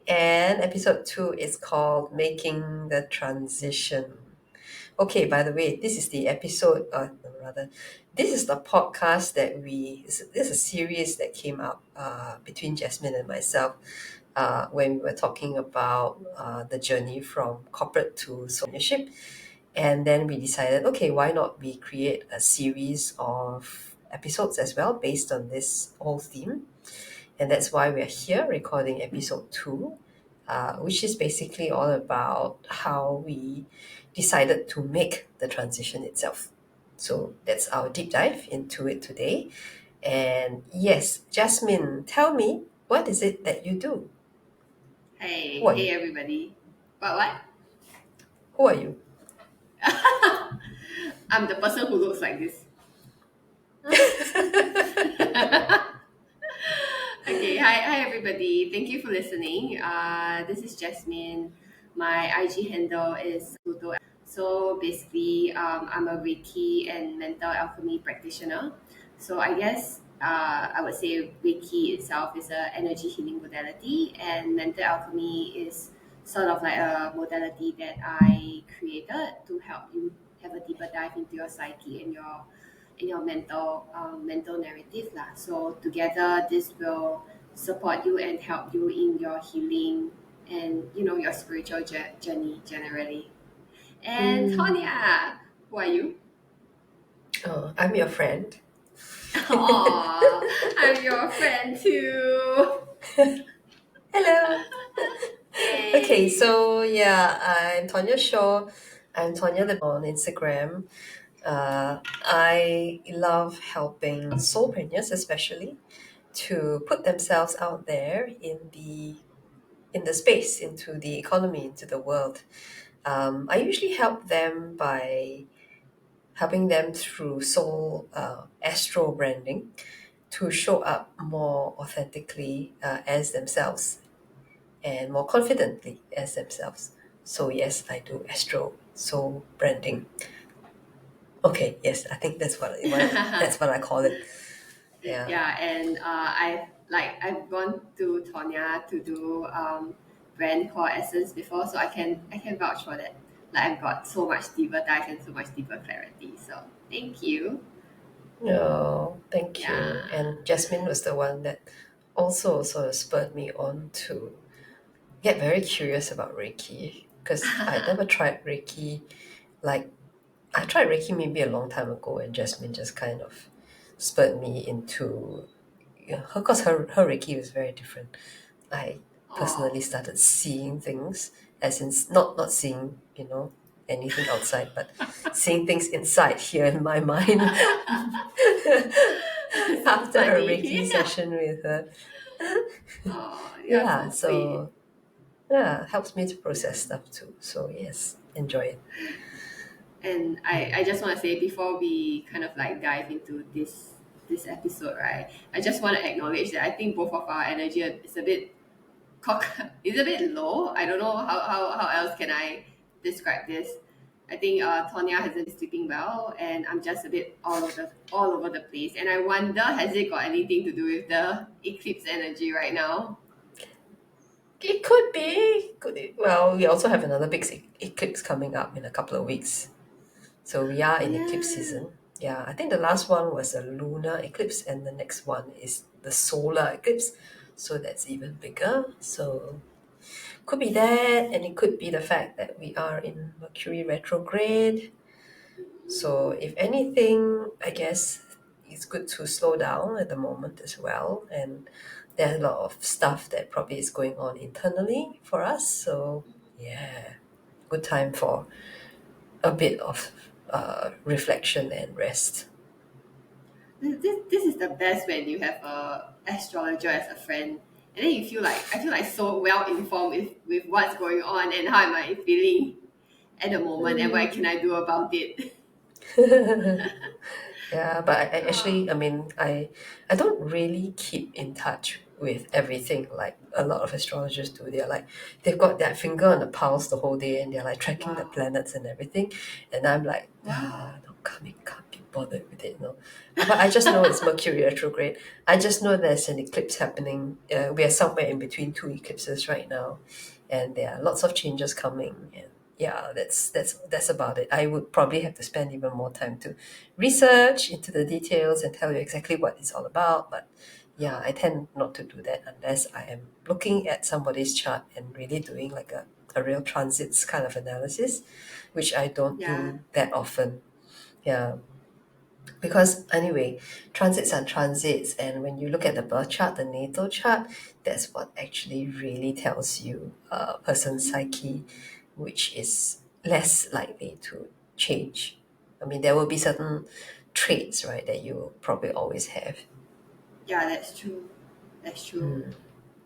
And episode 2 is called Making the Transition. Okay, by the way, this is the episode, rather, this is the podcast that this is a series that came up between Jasmine and myself when we were talking about the journey from corporate to soulpreneurship. And then we decided, okay, why not we create a series of episodes as well based on this whole theme. And that's why we're here recording episode 2, which is basically all about how we decided to make the transition itself. So that's our deep dive into it today. And yes, Jasmine, tell me, what is it that you do? Who are Hey you? everybody. What? Who are you? I'm the person who looks like this. Okay, hi everybody. Thank you for listening. This is Jasmine. My IG handle is Pluto. So basically, I'm a Reiki and mental alchemy practitioner. So I guess I would say Reiki itself is an energy healing modality, and mental alchemy is sort of like a modality that I created to help you have a deeper dive into your psyche and your mental narrative lah. So together, this will support you and help you in your healing and your spiritual journey generally. And Mm. Tonya, who are you? Oh, I'm your friend. Aw, I'm your friend too. Hello. Okay, Yay. so yeah, I'm Tonya Shaw. I'm Tonya the on Instagram. I love helping soulpreneurs, especially, to put themselves out there in the space, into the economy, into the world. I usually help them by helping them through soul astro branding to show up more authentically as themselves and more confidently as themselves. So yes, I do astro soul branding. Okay, yes, I think that's what I call it. Yeah. Yeah, and I've gone to Tonya to do brand core essence before, so I can vouch for that. Like I've got so much deeper dive and so much deeper clarity. So thank you. No, thank you. Yeah. And Jasmine was the one that also sort of spurred me on to get very curious about Reiki because I never tried Reiki. Like I tried Reiki maybe a long time ago, and Jasmine just kind of spurred me into, yeah, her, because her Reiki was very different. I personally Oh. started seeing things, as in not seeing, anything outside, but seeing things inside here in my mind So after a Reiki funny. session with her. Oh, you're Yeah, so sweet. so yeah, helps me to process stuff too. So yes, enjoy it. And I just want to say before we kind of like dive into this episode, right? I just want to acknowledge that I think both of our energy is a bit is a bit low. I don't know how else can I describe this. I think Tonya hasn't been sleeping well, and I'm just a bit all over the place. And I wonder, has it got anything to do with the eclipse energy right now? It could be. Well, we also have another big eclipse coming up in a couple of weeks. So we are Oh in eclipse yeah. season. Yeah, I think the last one was a lunar eclipse, and the next one is the solar eclipse. So that's even bigger. So could be that, and it could be the fact that we are in Mercury retrograde. So if anything, I guess it's good to slow down at the moment as well. And there are a lot of stuff that probably is going on internally for us. So yeah, good time for a bit of reflection and rest. This is the best when you have a astrologer as a friend, and then I feel like so well informed with what's going on and how am I feeling at the moment and what can I do about it. Yeah, but Oh, I mean, I don't really keep in touch with everything like a lot of astrologers do. They've got their finger on the pulse the whole day, and they're like tracking the wow. planets and everything. And I'm like, Wow. no, come in, bothered with it, no. But I just know it's Mercury retrograde. I just know there's an eclipse happening. We are somewhere in between two eclipses right now, and there are lots of changes coming. And yeah, that's about it. I would probably have to spend even more time to research into the details and tell you exactly what it's all about. But yeah, I tend not to do that unless I am looking at somebody's chart and really doing like a real transits kind of analysis, which I don't Yeah, do that often. Yeah, because anyway, transits are transits, and when you look at the birth chart, the natal chart, that's what actually really tells you a person's psyche, which is less likely to change. I mean, there will be certain traits, right, that you will probably always have. yeah, that's true. That's true. Mm,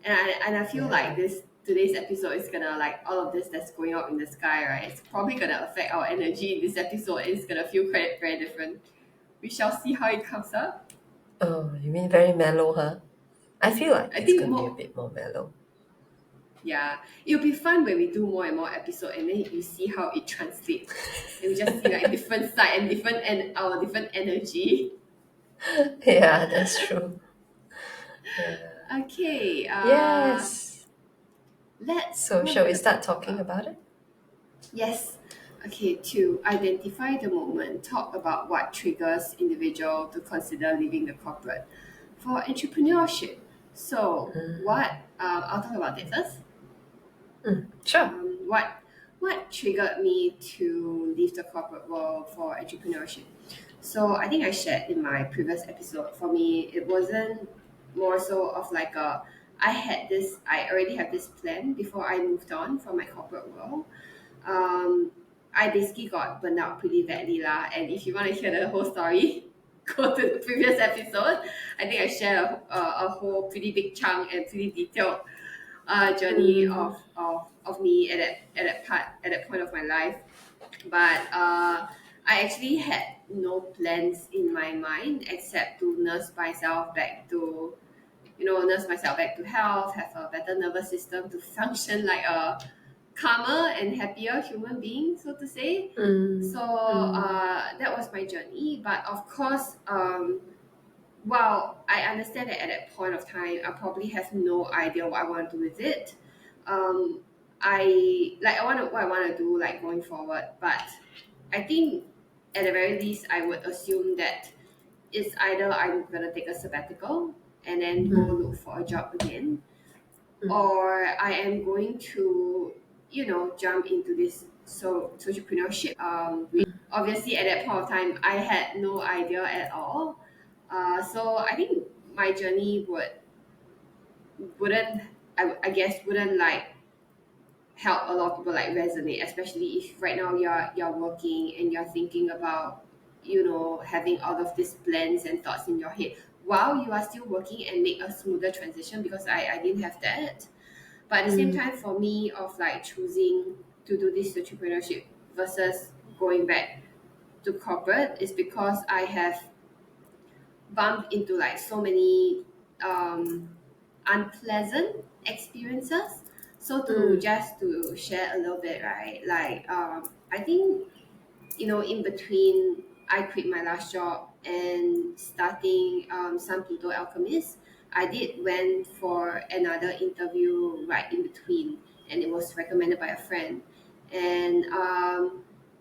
And I feel like yeah. this today's episode is gonna, like, all of this that's going up in the sky, right? It's probably gonna affect our energy in this episode. It's gonna feel quite very different. We shall see how it comes up. Oh, you mean very mellow, huh? I feel like I it's think going to be a more. bit more mellow. Yeah, it'll be fun when we do more and more episode, and then you see how it translates, and we just see like different side and our different energy. Yeah, that's true. Yeah. Okay, Yes. let's. So, What are we shall we gonna start talk talking about? about it? Yes. Okay, to identify the moment, talk about what triggers individual to consider leaving the corporate for entrepreneurship. So, I'll talk about this first. Sure. What triggered me to leave the corporate world for entrepreneurship? So I think I shared in my previous episode. For me, it wasn't more so of like a I already have this plan before I moved on from my corporate world. um, I basically got burned out pretty badly lah. And if you want to hear the whole story, go to the previous episode. I think I share a whole pretty big chunk and pretty detailed journey Mm, of me at that point of my life. But I actually had no plans in my mind except to nurse myself back to health, have a better nervous system to function like a calmer and happier human being, so to say. So mm, mm, that was my journey. But of course, while I understand that at that point of time, I probably have no idea what I want to do with it. Um, I want to what I want to do like going forward, but I think at the very least, I would assume that it's either I'm gonna take a sabbatical and then go look mm, for a job again, mm, or I am going to, jump into this entrepreneurship. Which obviously at that point of time I had no idea at all. So I think my journey wouldn't I guess wouldn't like help a lot of people like resonate, especially if right now you're working and you're thinking about having all of these plans and thoughts in your head while you are still working and make a smoother transition, because I didn't have that. But at the same mm, time, for me, of like choosing to do this entrepreneurship versus going back to corporate, is because I have bumped into like so many unpleasant experiences. So mm, just to share a little bit, right? Like I think, in between I quit my last job and starting SunPlutoAlchemist, I did went for another interview right in between, and it was recommended by a friend. And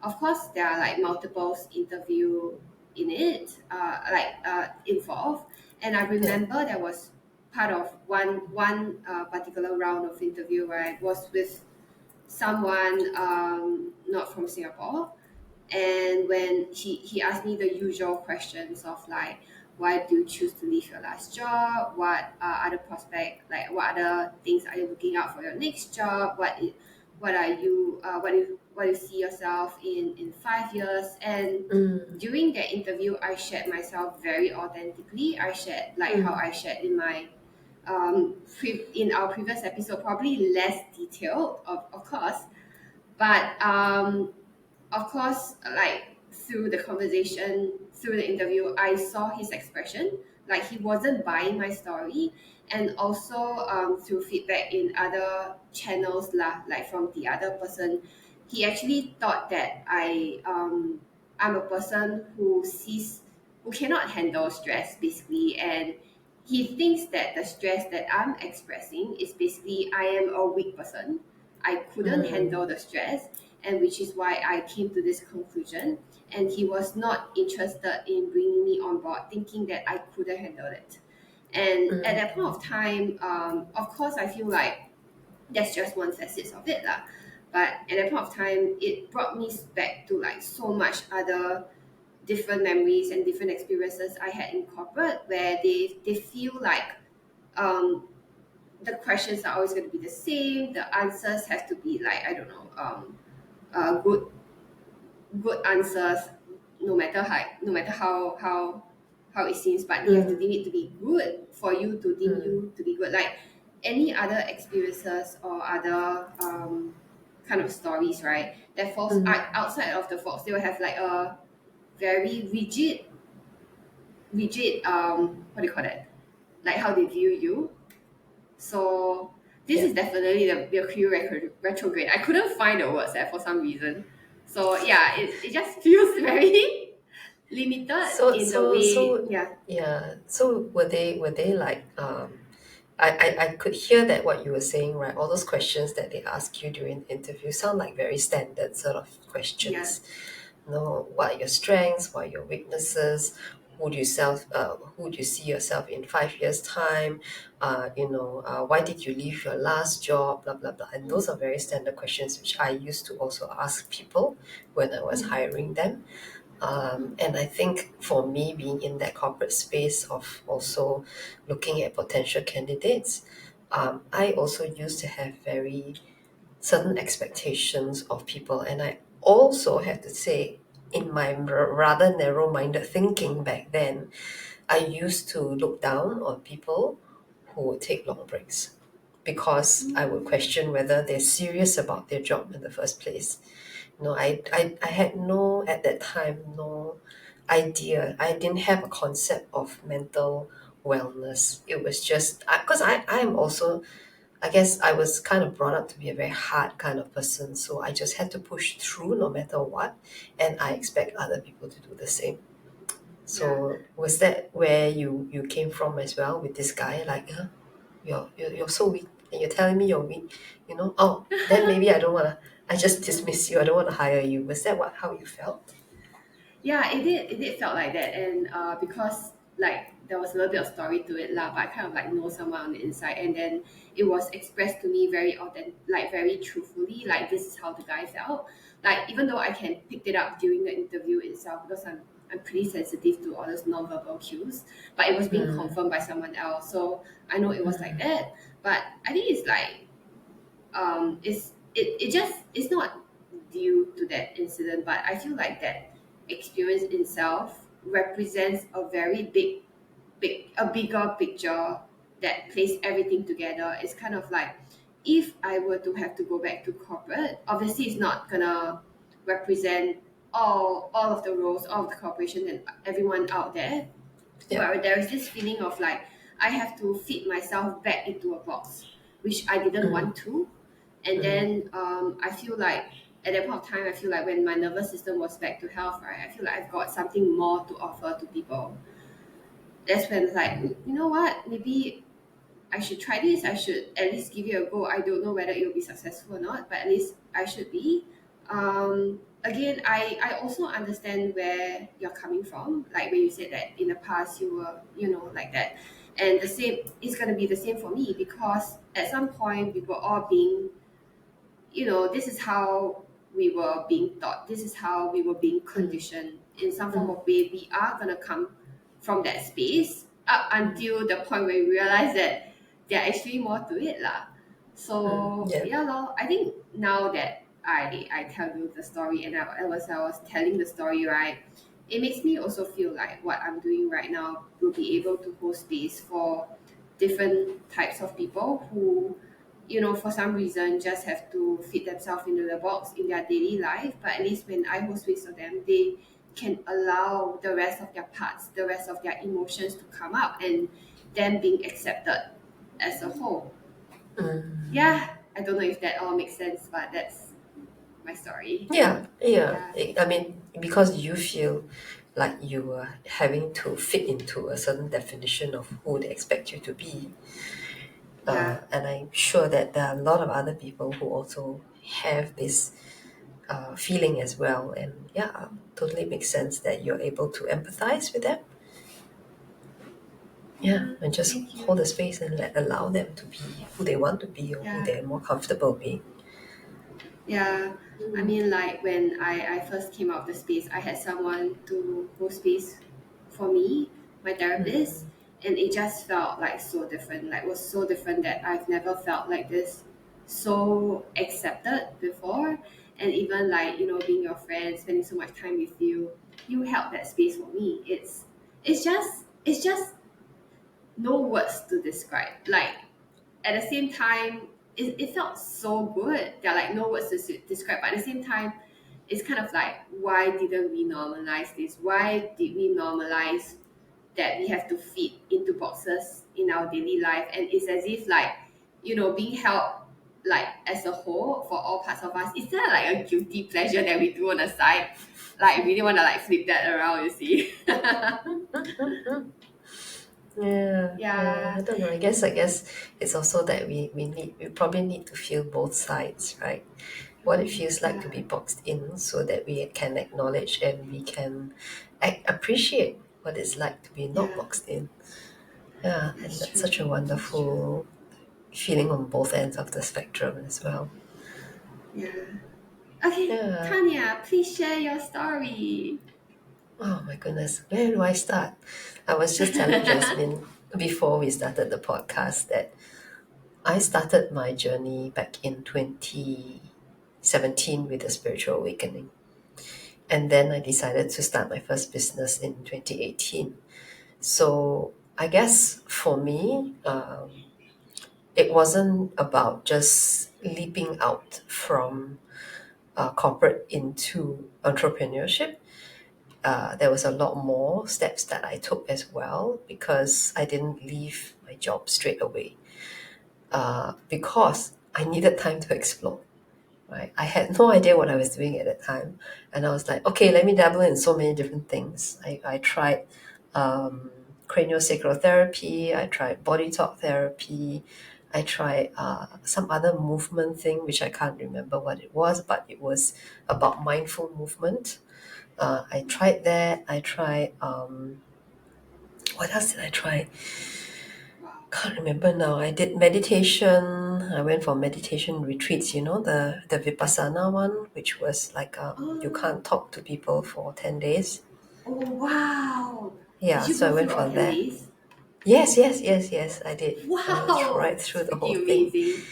of course, there are like multiple interview in it, involved. And I yeah. remember there was part of one particular round of interview where I was with someone not from Singapore. And when he asked me the usual questions of like, why do you choose to leave your last job? What other prospect, like what other things are you looking out for your next job? What are you what do you see yourself in 5 years? And Mm, during that interview, I shared myself very authentically. I shared like how mm, I shared in my in our previous episode, probably less detailed, of course. But of course, like through the conversation, through the interview, I saw his expression. Like he wasn't buying my story, and also through feedback in other channels lah, like from the other person, he actually thought that I'm a person who cannot handle stress basically, and he thinks that the stress that I'm expressing is basically I am a weak person. I couldn't handle the stress, and which is why I came to this conclusion. And he was not interested in bringing me on board, thinking that I couldn't handle it. And at that point of time, of course, I feel like that's just one facet of it lah. But at that point of time, it brought me back to like so much other different memories and different experiences I had in corporate, where they feel like um, the questions are always going to be the same. The answers have to be like, I don't know, good answers, no matter how it seems, but they have to deem it to be good for you to deem you to be good. Like any other experiences or other kind of stories, right? That falls outside of the box. They will have like a very rigid what do you call that? Like how they view you. So this Yeah. is definitely the Mercury retrograde. I couldn't find the words there for some reason. So yeah, it just feels very limited So in the so way. so Yeah, yeah. So were they like I could hear that what you were saying, right? All those questions that they ask you during the interview sound like very standard sort of yeah. questions. You know, what are your strengths? What are your weaknesses? Who do you see yourself in 5 years' time? Why did you leave your last job? Blah blah blah. And those are very standard questions which I used to also ask people when I was hiring them. And I think for me, being in that corporate space of also looking at potential candidates, I also used to have very certain expectations of people. And I also have to say, in my rather narrow minded thinking back then, I used to look down on people who would take long breaks because I would question whether they're serious about their job in the first place. I had no, at that time, no idea. I didn't have a concept of mental wellness. It was just, because I'm also, I guess I was kind of brought up to be a very hard kind of person. So I just had to push through no matter what. And I expect other people to do the same. Yeah. So was that where you came from as well with this guy? Like, you're so weak, and you're telling me you're weak. Oh, then maybe I don't wanna. I just dismiss you. I don't want to hire you. Was that how you felt? Yeah, it did felt like that, and because like there was a little bit of story to it lah, but I kind of like know someone on the inside, and then it was expressed to me very authentic, like very truthfully, like this is how the guy felt. Like even though I can pick it up during the interview itself, because I'm pretty sensitive to all those non-verbal cues, but it was being confirmed by someone else, so I know it was like that. But I think it's like it just it's not due to that incident, but I feel like that experience itself represents a very a bigger picture that plays everything together. It's kind of like if I were to have to go back to corporate, obviously it's not gonna represent all of the roles, all of the corporations and everyone out there, Yeah. but there is this feeling of like I have to fit myself back into a box, which I didn't want to. And then I feel like at that point of time, I feel like when my nervous system was back to health, right, I feel like I've got something more to offer to people. That's when it's like, you know what, maybe I should try this. I should at least give it a go. I don't know whether it will be successful or not, but at least I should be. Again, I also understand where you're coming from. Like when you said that in the past you were, like that. And the same, it's going to be the same for me because at some point we were all being, this is how we were being taught. This is how we were being conditioned in some form of way. We are going to come from that space up until the point where we realize that there are actually more to it lah. So Yeah. yeah lor, I think now that I tell you the story and I was telling the story, right, it makes me also feel like what I'm doing right now will be able to hold space for different types of people who, for some reason just have to fit themselves into the box in their daily life. But at least when I hold space for them, they can allow the rest of their parts, the rest of their emotions to come out and them being accepted as a whole. Yeah, I don't know if that all makes sense, but that's my story. Yeah, yeah. Yeah, I mean, because you feel like you are having to fit into a certain definition of who they expect you to be. yeah, And I'm sure that there are a lot of other people who also have this feeling as well. And yeah, totally makes sense that you're able to empathize with them. Yeah, yeah. and just Thank hold you. the space and allow them to be who they want to be or who Yeah. they're more comfortable being. Yeah, I Mm. mean, like when I first came out of the space, I had someone to hold space for me, my therapist, Mm. and it just felt like so different. Like, it was so different that I've never felt like this, so accepted before. And even like, being your friend, spending so much time with you, you held that space for me. It's just no words to describe. Like, at the same time, it felt so good. There are like no words to describe, but at the same time, it's kind of like, why didn't we normalize this? Why did we normalize that we have to fit into boxes in our daily life? And it's as if like, being held like as a whole for all parts of us, is there like a guilty pleasure that we do on the side? Like, I really want to like flip that around, you see. Yeah, yeah. I Yeah, don't know. I guess it's also that we probably need to feel both sides, right? What it feels like to yeah, be boxed in so that we can acknowledge and we can appreciate what it's like to be not yeah, boxed in. Yeah, and that's that's true. such a That's true. wonderful feeling on both ends of the spectrum as well. Yeah. Okay, Yeah. Tanya, please share your story. Oh my goodness, where do I start? I was just telling Jasmine before we started the podcast that I started my journey back in 2017 with a spiritual awakening. And then I decided to start my first business in 2018. So I guess for me, it wasn't about just leaping out from corporate into entrepreneurship. There was a lot more steps that I took as well because I didn't leave my job straight away because I needed time to explore. Right? I had no idea what I was doing at that time. And I was like, okay, let me dabble in so many different things. I tried um, craniosacral therapy, I tried body talk therapy, I tried some other movement thing, which I can't remember what it was, but it was about mindful movement. I tried that. I tried, what else did I try? Wow. Can't remember now. I did meditation. I went for meditation retreats, the Vipassana one, which was like you Oh, can't talk to people for 10 days. oh, wow. Did Yeah, you so I go went through for that. Alchemist? Yes, yes, yes, yes, I did. I went Wow, right it's through the whole pretty thing. amazing.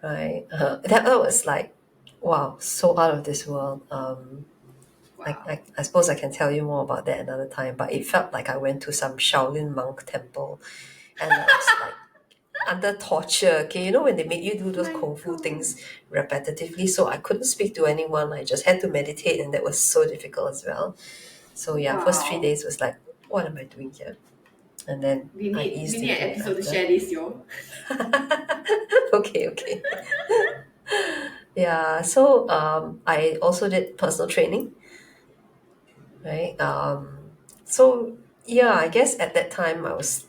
Right. That was like, wow, so out of this world. Wow. I suppose I can tell you more about that another time, but it felt like I went to some Shaolin monk temple and I was like under torture. Okay, when they make you do those My kung fu God. things repetitively, so I couldn't speak to anyone. I just had to meditate, and that was so difficult as well. So yeah, first three Wow. days was like, what am I doing here? And then We I need we eased need into an it episode to after. share this, yo. Okay, okay. Yeah, so I also did personal training, right? So yeah, I guess at that time I was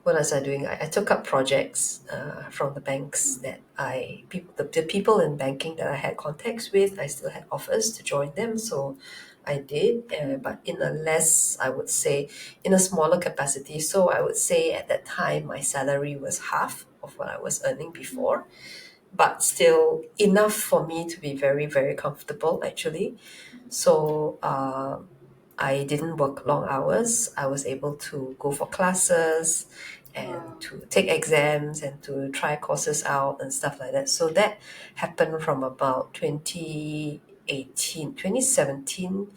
what was I doing? I took up projects from the banks that the people in banking that I had contacts with. I still had offers to join them, so I did, but in a less, I would say, in a smaller capacity. So I would say at that time my salary was half of what I was earning before, but still enough for me to be very, very comfortable actually. So I didn't work long hours. I was able to go for classes and Wow. to take exams and to try courses out and stuff like that. So that happened from about 2018, 2017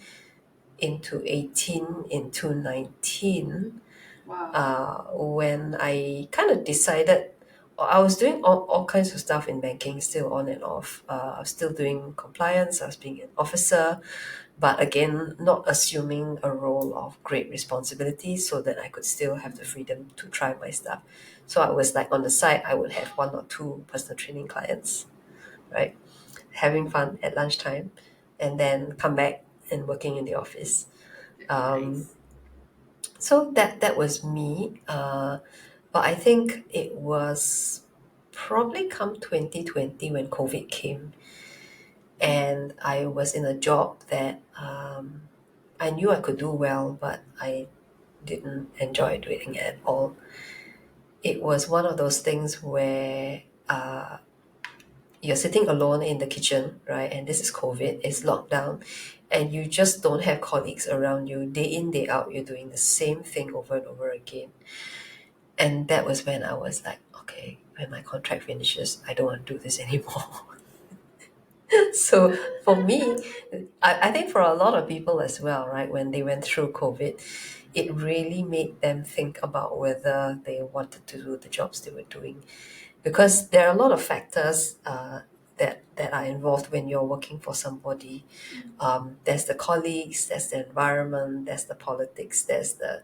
into 18 into 19 Wow. when I kind of decided I was doing all kinds of stuff in banking still on and off. I was still doing compliance, I was being an officer, but again, not assuming a role of great responsibility so that I could still have the freedom to try my stuff. So I was like on the side, I would have one or two personal training clients, right? having fun at lunchtime, and then come back and working in the office. Um, Nice. so that was me. But I think it was probably come 2020 when COVID came, and I was in a job that I knew I could do well, but I didn't enjoy doing it at all. It was one of those things where you're sitting alone in the kitchen, right? And this is COVID, it's lockdown, and you just don't have colleagues around you. Day in, day out, you're doing the same thing over and over again. And that was when I was like, okay, when my contract finishes, I don't want to do this anymore. So for me, I think for a lot of people as well, right, when they went through COVID, it really made them think about whether they wanted to do the jobs they were doing. Because there are a lot of factors that are involved when you're working for somebody. There's the colleagues, there's the environment, there's the politics, there's the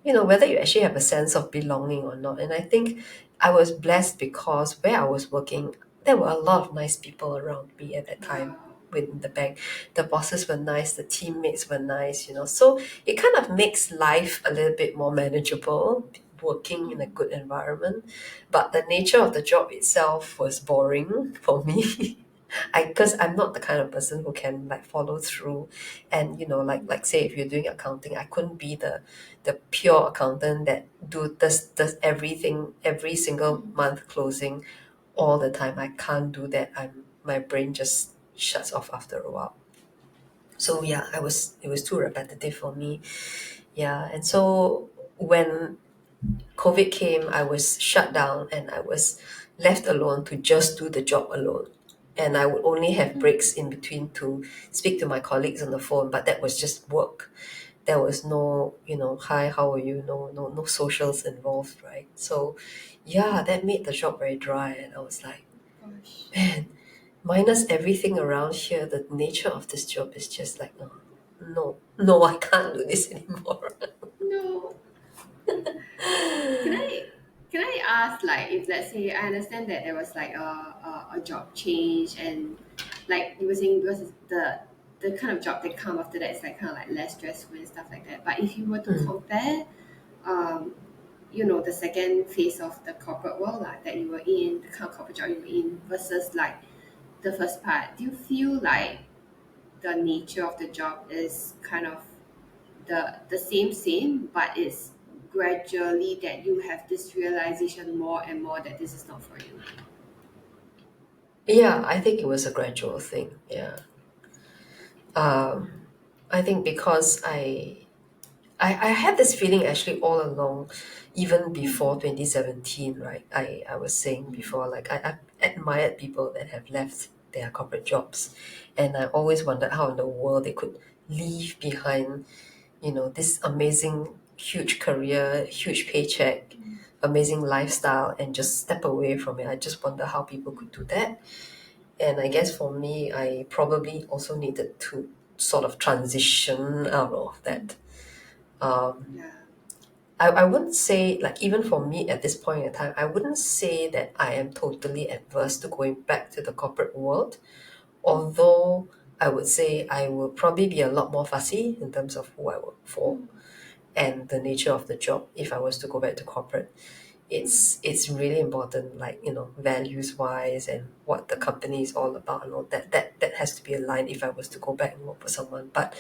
whether you actually have a sense of belonging or not. And I think I was blessed because where I was working, there were a lot of nice people around me at that time Wow. within the bank. The bosses were nice, the teammates were nice. So it kind of makes life a little bit more manageable working in a good environment. But the nature of the job itself was boring for me. I Because I'm not the kind of person who can like follow through, and like say if you're doing accounting, I couldn't be the pure accountant that does everything every single month closing all the time. I can't do that. My brain just shuts off after a while. So yeah, it was too repetitive for me. Yeah, and so when COVID came, I was shut down and I was left alone to just do the job alone. And I would only have breaks in between to speak to my colleagues on the phone, but that was just work. There was no, hi, how are you? No socials involved, right? So yeah, that made the job very dry. And I was like, Gosh. man, minus everything around here, the nature of this job is just like, oh, no, I can't do this anymore. No. Can I can I ask, like, if let's say I understand that there was like a job change, and like you were saying, because it's the kind of job that come after that is like kind of like less stressful and stuff like that. But if you were to Mm. compare, um, the second phase of the corporate world, like, that you were in, the kind of corporate job you were in, versus like the first part, do you feel like the nature of the job is kind of the same, but it's gradually that you have this realization more and more that this is not for you? Yeah, I think it was a gradual thing. Yeah. Um, I think because I had this feeling actually all along, even before 2017, right? I was saying before, like I admired people that have left their corporate jobs. And I always wondered how in the world they could leave behind, this amazing, huge career, huge paycheck, amazing lifestyle, and just step away from it. I just wonder how people could do that. And I guess for me, I probably also needed to sort of transition out of that. Um, Yeah. I wouldn't say, like, even for me at this point in time, I wouldn't say that I am totally adverse to going back to the corporate world. Although I would say I will probably be a lot more fussy in terms of who I work for and the nature of the job if I was to go back to corporate. It's really important, like, values wise and what the company is all about and all that has to be aligned if I was to go back and work for someone. But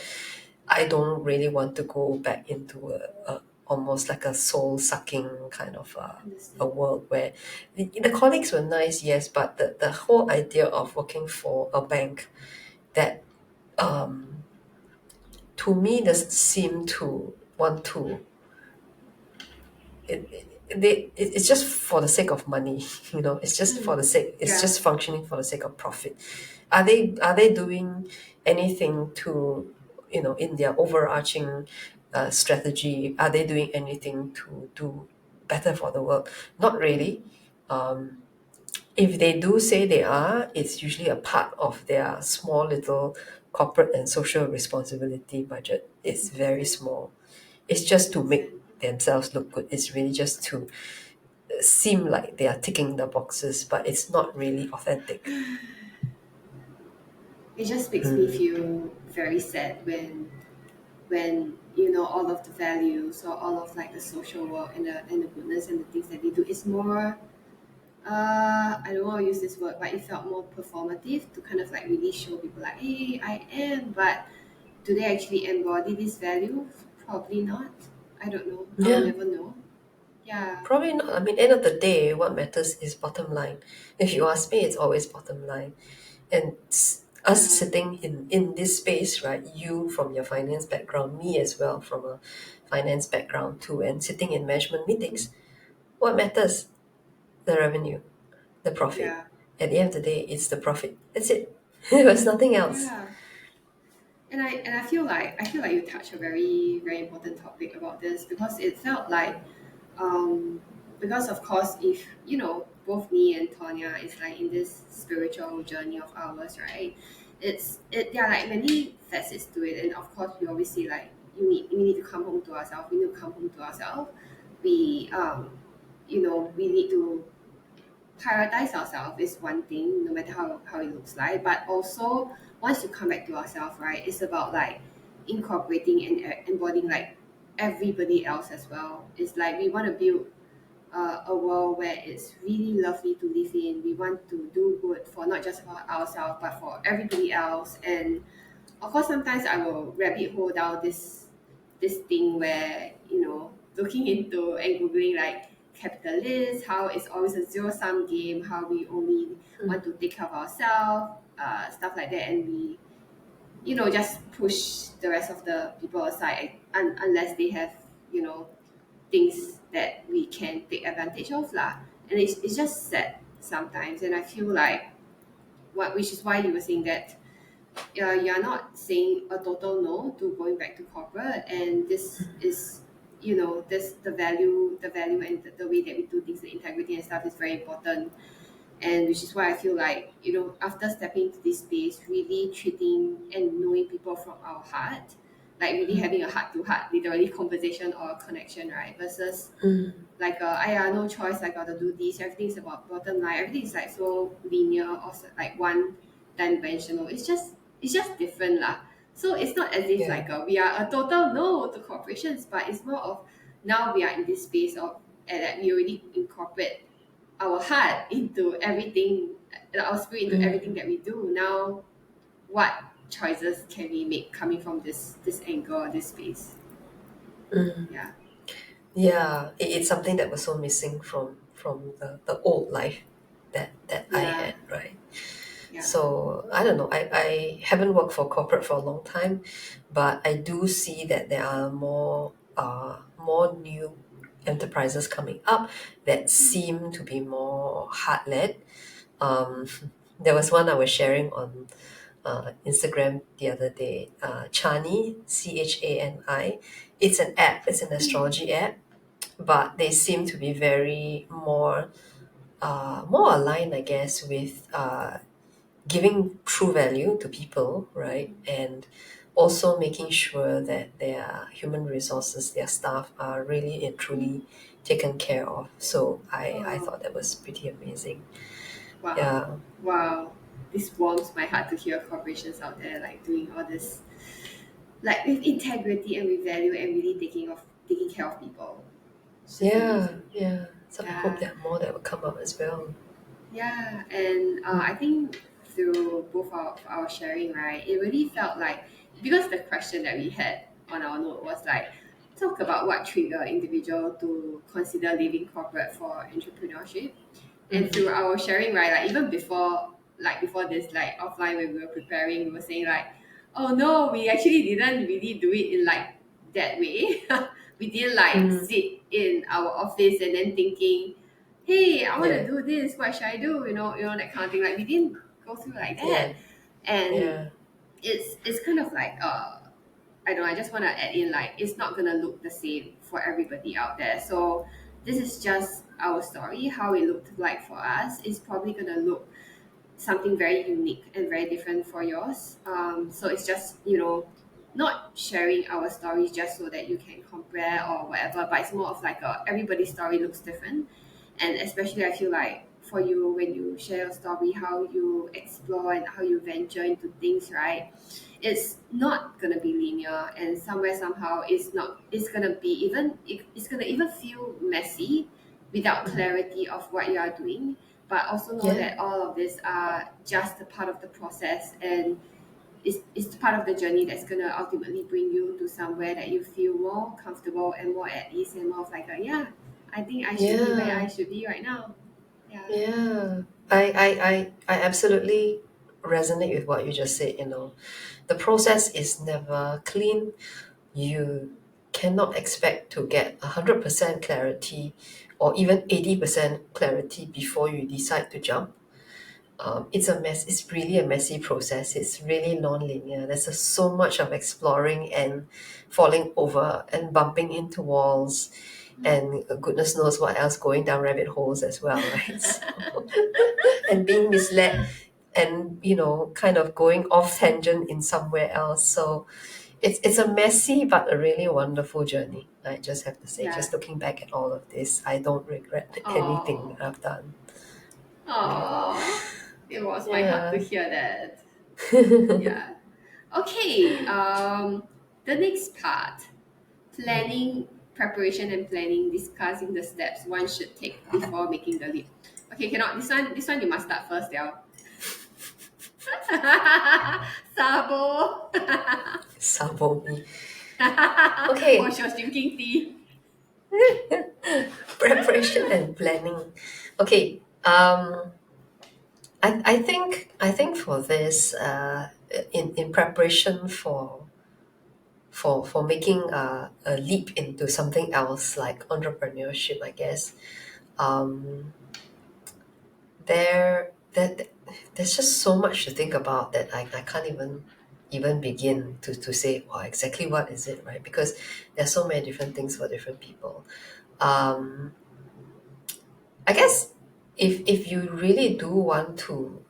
I don't really want to go back into a almost like a soul sucking kind of a Understand. world where the colleagues were nice, yes, but the whole idea of working for a bank that um, to me doesn't seem to want to it's just for the sake of money. It's just for the sake, it's Yeah. just functioning for the sake of profit. Are they doing anything to, in their overarching strategy, are they doing anything to do better for the world? Not really. um, if they do say they are, it's usually a part of their small little corporate and social responsibility budget. It's very Understand. small. It's just to make Understand. themselves look good. It's really just to seem like they are ticking the boxes, but it's not really authentic. it just makes me Mm. feel very sad when all of the values or all of like the social work and the goodness and the things that they do is more, I don't want to use this word, but it felt more performative to kind of like really show people like, hey, I am, but do they actually embody this value? Probably not. I don't know. I'll Yeah, never know. Yeah. probably not. I mean, end of the day, what matters is bottom line. If you ask me, it's always bottom line. And us Yeah. sitting in this space, right? You from your finance background, me as well from a finance background too, and sitting in management meetings. What matters? The revenue, the profit. Yeah. At the end of the day, it's the profit. That's it. There's nothing else. Yeah. And I feel like you touched a very very important topic about this because it felt like, um because of course if both me and Tonya is like in this spiritual journey of ours, right? There are like many facets to it, and of course we always say like we need to come home to ourselves. We need to come home to ourselves. We need to prioritize ourselves is one thing, no matter how it looks like. But also, once you come back to ourselves, right, it's about like incorporating and embodying like everybody else as well. It's like we want to build a world where it's really lovely to live in. We want to do good for not just for ourselves, but for everybody else. And of course, sometimes I will rabbit hole down this thing where looking into and googling like capitalist, how it's always a zero sum game, how we only Mm. want to take care of ourselves, stuff like that, and we just push the rest of the people aside unless they have you know things that we can take advantage of lah. And it's just sad sometimes, and I feel like which is why you were saying that you're not saying a total no to going back to corporate, and this is this the value and the way that we do things, the integrity and stuff is very important. And which is why I feel like after stepping into this space, really treating and knowing people from our heart, like really having a heart to heart literally conversation or connection, right, versus Mm. like I no choice, I gotta do this, everything's about bottom line, everything is like so linear or like one dimensional. It's just different lah. So it's not as if Yeah. like we are a total no to corporations, but it's more of now we are in this space of and that we already incorporate our heart into everything, our spirit into everything Mm. that we do. Now what choices can we make coming from this angle, this space? Mm. Yeah. Yeah, it's something that was so missing from the old life that I Yeah. had, right? Yeah. So I don't know. I haven't worked for corporate for a long time, but I do see that there are more new enterprises coming up that seem to be more heart led. Um, there was one I was sharing on Instagram the other day. Chani, Chani. It's an app. It's an astrology app, but they seem to be very more aligned, I guess, with giving true value to people, right? And also making sure that their human resources, their staff are really and truly taken care of. So I Oh, thought that was pretty amazing. wow. Yeah. Wow. This warms my heart to hear corporations out there like doing all this like with integrity and with value and really taking care of people. It's just Yeah, amazing. yeah. So I hope Yeah. there are more that will come up as well. Yeah, and I Mm. think through both of our sharing, right, it really felt like because the question that we had on our note was like, talk about what trigger individual to consider leaving corporate for entrepreneurship. And Mm. through our sharing, right, like even before this, like offline when we were preparing, we were saying like, oh no, we actually didn't really do it in like that way. We didn't like Mm. sit in our office and then thinking, hey, I want to Yeah, do this, what should I do, that kind of thing. Like we didn't go through like yeah, that. And yeah. it's kind of like I don't know, I just want to add in like it's not gonna look the same for everybody out there. So this is just our story. How it looked like for us is probably gonna look something very unique and very different for yours. So it's just not sharing our stories just so that you can compare or whatever, but it's more of like everybody's story looks different. And especially I feel like for you when you share your story, how you explore and how you venture into things, right? It's not gonna be linear, and somewhere somehow it's gonna be it's gonna even feel messy without clarity of what you are doing. But also know Yeah. that all of this are just a part of the process, and it's part of the journey that's gonna ultimately bring you to somewhere that you feel more comfortable and more at ease and more of like a, yeah, I think I should be where I Yeah. should be right now. Yeah. Yeah. I absolutely resonate with what you just said, you know. The process is never clean. You cannot expect to get 100% clarity or even 80% clarity before you decide to jump. It's a mess. It's really a messy process. It's really non-linear. There's so much of exploring and falling over and bumping into walls, and goodness knows what else, going down rabbit holes as well, right? So, and being misled, and kind of going off tangent in somewhere else. So it's a messy but a really wonderful journey. I just have to say, Yeah. just looking back at all of this, I don't regret anything Oh. I've done. Oh. It was my heart to Yeah. hear that. Yeah. Okay. The next part, planning, preparation, and planning, discussing the steps one should take before making the leap. Okay, cannot. This one you must start first, Del. Sabo. Sabo. Oh, Okay, she was drinking tea. preparation and planning. Okay, I think for this, in preparation for making a leap into something else like entrepreneurship, I guess, um, there's just so much to think about that I can't even begin to say, well, exactly what is it, right? Because there's so many different things for different people. Um, I guess if you really do want to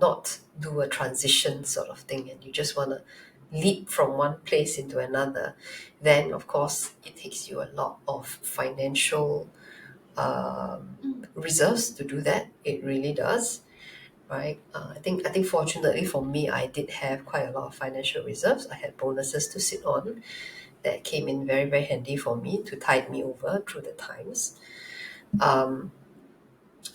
not do a transition sort of thing, and you just want to leap from one place into another, then of course it takes you a lot of financial reserves to do that. It really does, right? I think fortunately for me, I did have quite a lot of financial reserves. I had bonuses to sit on that came in very, very handy for me to tide me over through the times. Um,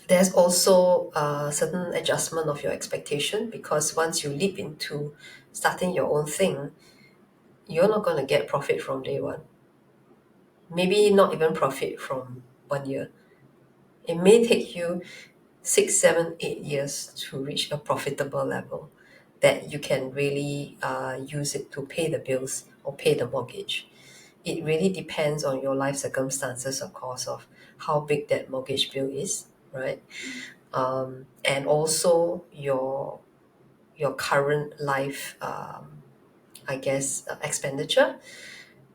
there's also a certain adjustment of your expectation, because once you leap into starting your own thing, you're not going to get profit from day one. Maybe not even profit from 1 year. It may take you 6, 7, 8 years to reach a profitable level that you can really use it to pay the bills or pay the mortgage. It really depends on your life circumstances, of course, of how big that mortgage bill is, right? And also your current life, I guess, expenditure.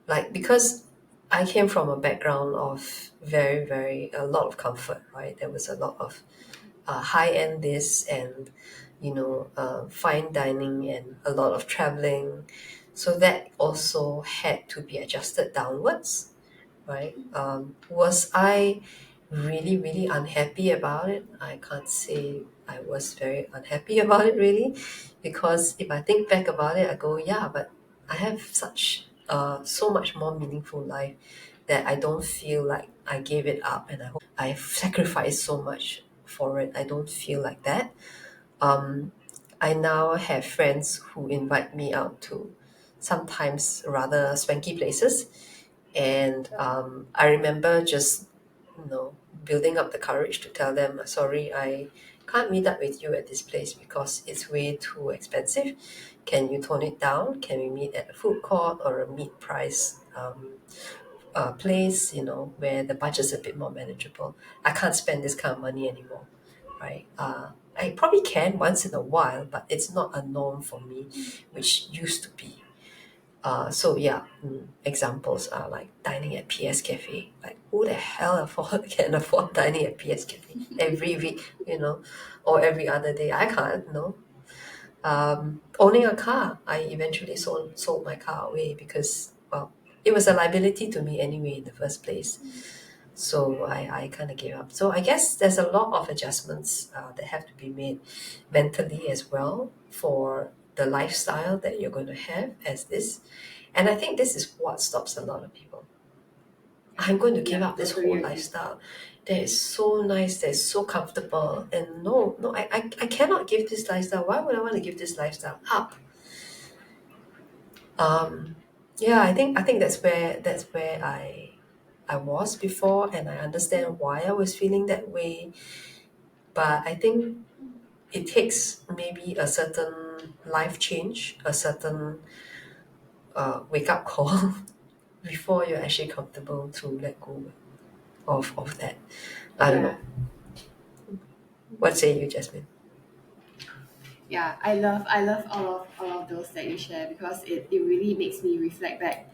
Like, because I came from a background of very, very a lot of comfort, right? There was a lot of high end this, and fine dining, and a lot of traveling, so that also had to be adjusted downwards, right? Was I really, really unhappy about it? I can't say I was very unhappy about it, really, because if I think back about it, I go, yeah, but I have such so much more meaningful life that I don't feel like I gave it up, and I've sacrificed so much for it. I don't feel like that. Um, I now have friends who invite me out to sometimes rather swanky places, and I remember just, building up the courage to tell them, sorry, I can't meet up with you at this place because it's way too expensive. Can you tone it down? Can we meet at a food court or a mid price place, where the budget's a bit more manageable? I can't spend this kind of money anymore, right? I probably can once in a while, but it's not a norm for me, which used to be. So yeah, examples are like dining at PS Cafe. Like, who the hell can afford dining at PS Cafe every week, or every other day? I can't, no. Owning a car, I eventually sold my car away because, well, it was a liability to me anyway in the first place. So I kind of gave up. So I guess there's a lot of adjustments that have to be made mentally as well for the lifestyle that you're going to have as this. And I think this is what stops a lot of people. I'm going to give Yeah, up this totally whole agree. lifestyle that is so nice, that is so comfortable. And no, no, I cannot give this lifestyle. Why would I want to give this lifestyle up? Um, yeah, I think that's where I was before, and I understand why I was feeling that way. But I think it takes maybe a certain life change, a certain wake up call before you're actually comfortable to let go of that. I don't Yeah. know. What say you, Jasmine? Yeah, I love all of those that you share because it really makes me reflect back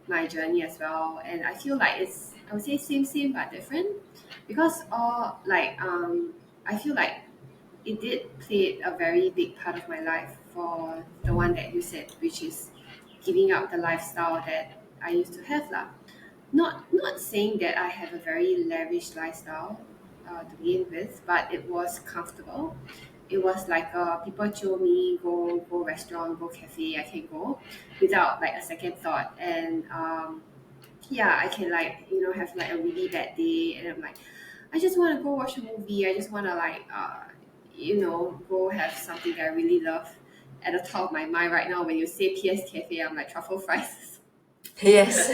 my journey as well. And I feel like it's, I would say, same but different, because all like I feel like it did play a very big part of my life for the one that you said, which is giving up the lifestyle that I used to have lah. Not saying that I have a very lavish lifestyle to begin with, but it was comfortable. It was like people show me go restaurant, go cafe, I can go without like a second thought. And yeah, I can like, you know, have like a really bad day and I'm like, I just want to go watch a movie. I just want to like you know, go have something that I really love. At the top of my mind right now, when you say PS Cafe, I'm like truffle fries. Yes.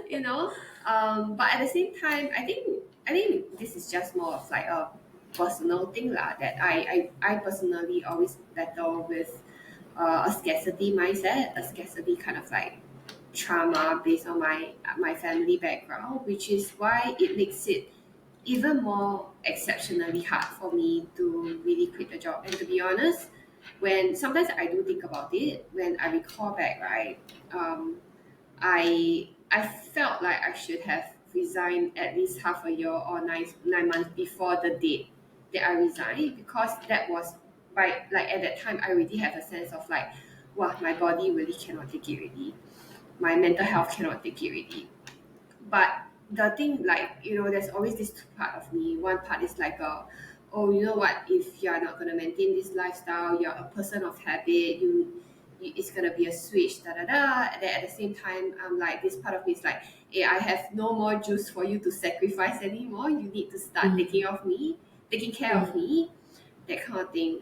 You know, but at the same time, I think this is just more of like a personal thing lah, that I personally always battle with a scarcity mindset, a scarcity kind of like trauma based on my family background, which is why it makes it even more exceptionally hard for me to really quit the job. And to be honest, when sometimes I do think about it, when I recall back, right, I felt like I should have resigned at least half a year or 9 months before the date that I resigned, because that was by like at that time I already have a sense of like, wow, my body really cannot take it already. My mental health cannot take it already. But the thing, like, you know, there's always this two part of me. One part is like oh, you know what, if you're not going to maintain this lifestyle, you're a person of habit, it's going to be a switch, da da da. And then at the same time, I'm like, this part of me is like, hey, I have no more juice for you to sacrifice anymore. You need to start Mm, taking care of mm, me, that kind of thing.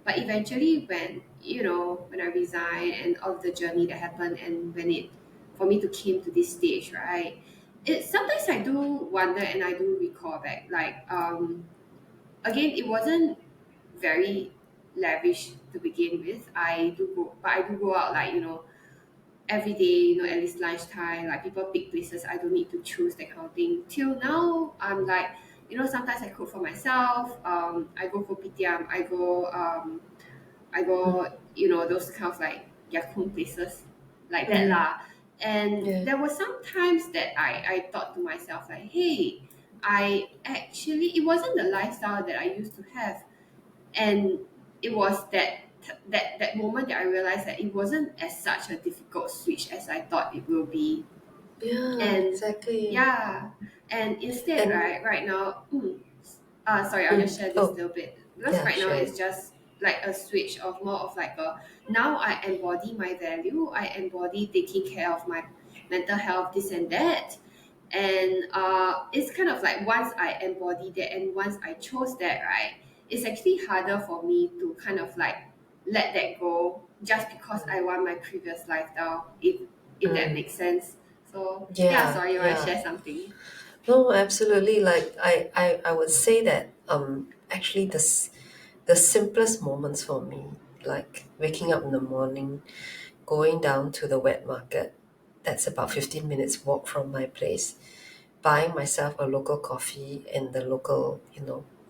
But eventually, when, you know, when I resigned and all of the journey that happened, and when it for me to came to this stage, right? It sometimes I do wonder and I do recall back, like again, it wasn't very lavish to begin with. I do go out, like, you know, every day, you know, at least lunchtime, like people pick places, I don't need to choose, that kind of thing. Till now, I'm like, you know, sometimes I cook for myself. I go for PTM, I mm. go, you know, those kind of like yakun places like that Mm, lah. And yeah. there were some times that I thought to myself like, hey, I actually, it wasn't the lifestyle that I used to have. And it was that moment that I realized that it wasn't as such a difficult switch as I thought it will be. Yeah, And exactly. yeah, and instead, And right now, sorry, I'll just mm, share this oh, little bit, because yeah, right now share it's it. just like a switch of more of like a, now I embody my value, I embody taking care of my mental health, this and that. And it's kind of like once I embody that and once I chose that, right, it's actually harder for me to kind of like let that go just because I want my previous lifestyle, if that Mm, makes sense. So yeah, yeah, sorry, you want to yeah. share something? No, absolutely. Like I would say that actually the simplest moments for me, like waking up in the morning, going down to the wet market, that's about 15 minutes walk from my place, buying myself a local coffee and the local,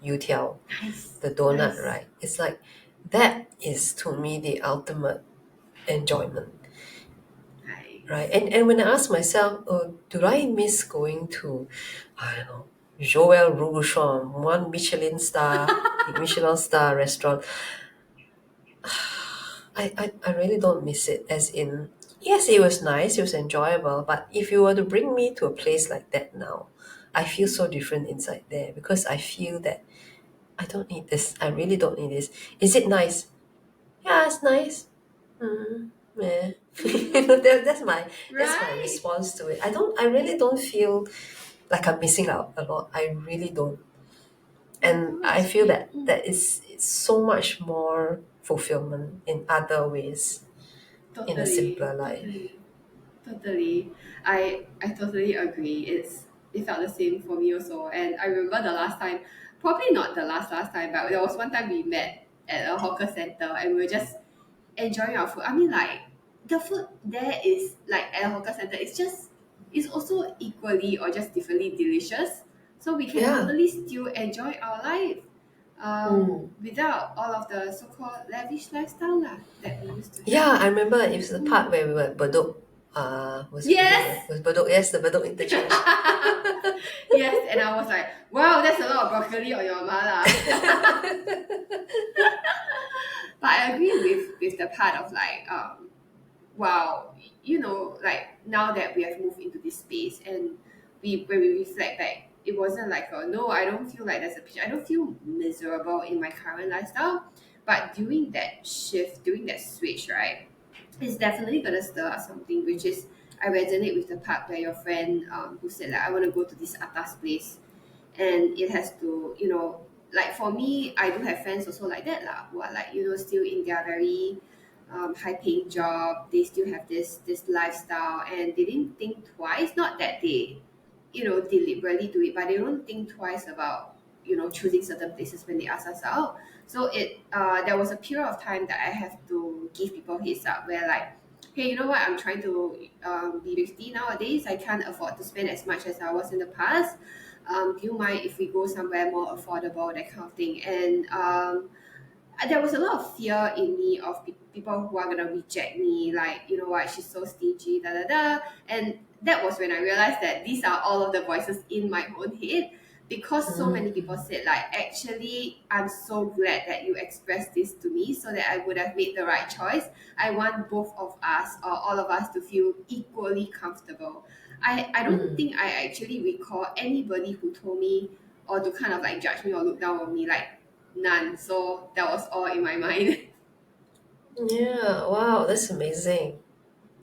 youtiao, Nice, the donut, nice, right? It's like that is to me the ultimate enjoyment, right? nice. And when I ask myself, oh, do I miss going to, I don't know, Joël Robuchon, one Michelin star restaurant? I really don't miss it. As in, Yes, it was nice, it was enjoyable, but if you were to bring me to a place like that now, I feel so different inside there because I feel that I don't need this. I really don't need this. Is it nice? Yeah, it's nice. Yeah. That's my Right. response to it. I really don't feel like I'm missing out a lot. I really don't. My And I gosh. feel that that is it's so much more fulfillment in other ways in a Totally, simpler life. totally. Totally. I totally agree. It felt the same for me also. And I remember the last time, probably not the last time, but there was one time we met at a hawker center and we were just enjoying our food. I mean, like the food there is like at a hawker center. It's also equally or just differently delicious. So we can Yeah. totally still enjoy our life, Mm. without all of the so-called lavish lifestyle lah, that we used to have. Yeah, I remember it was the part where we were at Bedok. Was it Bedok? Right? Yes. Was Bedok? Yes, the Bedok interchange. Yes, and I was like, wow, that's a lot of broccoli on your mala. But I agree with the part of like, wow, like now that we have moved into this space and we when we reflect back, it wasn't like a no, I don't feel like there's a picture. I don't feel miserable in my current lifestyle. But during that shift, during that switch, right, it's definitely gonna stir up something, which is I resonate with the part where your friend who said like I want to go to this atas place, and it has to like for me I do have friends also like that lah, who are like still in their very high paying job. They still have this lifestyle and they didn't think twice, not that they deliberately do it, but they don't think twice about choosing certain places when they ask us out. So there was a period of time that I have to give people heads up where like, hey, you know what, I'm trying to be 50 nowadays. I can't afford to spend as much as I was in the past. Do you mind if we go somewhere more affordable, that kind of thing? And there was a lot of fear in me of people who are gonna reject me, like you know what, she's so stingy, da da da. And that was when I realized that these are all of the voices in my own head, because so many people Mm. said like, actually, I'm so glad that you expressed this to me so that I would have made the right choice. I want both of us or all of us to feel equally comfortable. I don't Mm. think I actually recall anybody who told me or to kind of like judge me or look down on me, like none. So that was all in my mind. Yeah, wow, that's amazing.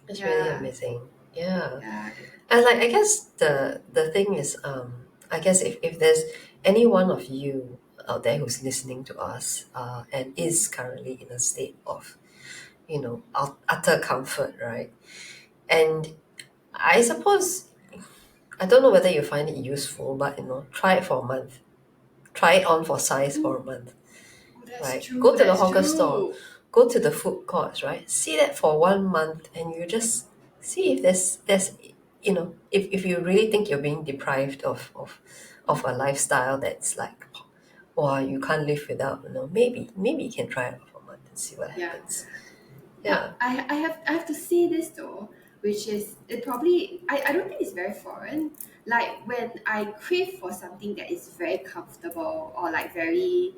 That's really Yeah, amazing. Yeah. yeah. And like I guess the thing is, I guess if there's any one of you out there who's listening to us, and is currently in a state of, utter comfort, right? And I suppose I don't know whether you find it useful, but try it for a month. Try it on for size for a month, Oh, that's right? true. Go to the That's hawker store, true. go to the food courts, right? See that for 1 month, and you just see if there's if you really think you're being deprived of a lifestyle that's like, wow, you can't live without, maybe you can try it for a month and see what Yeah. happens. But Yeah. I have to say this though, which is it probably I don't think it's very foreign. Like when I crave for something that is very comfortable or like very,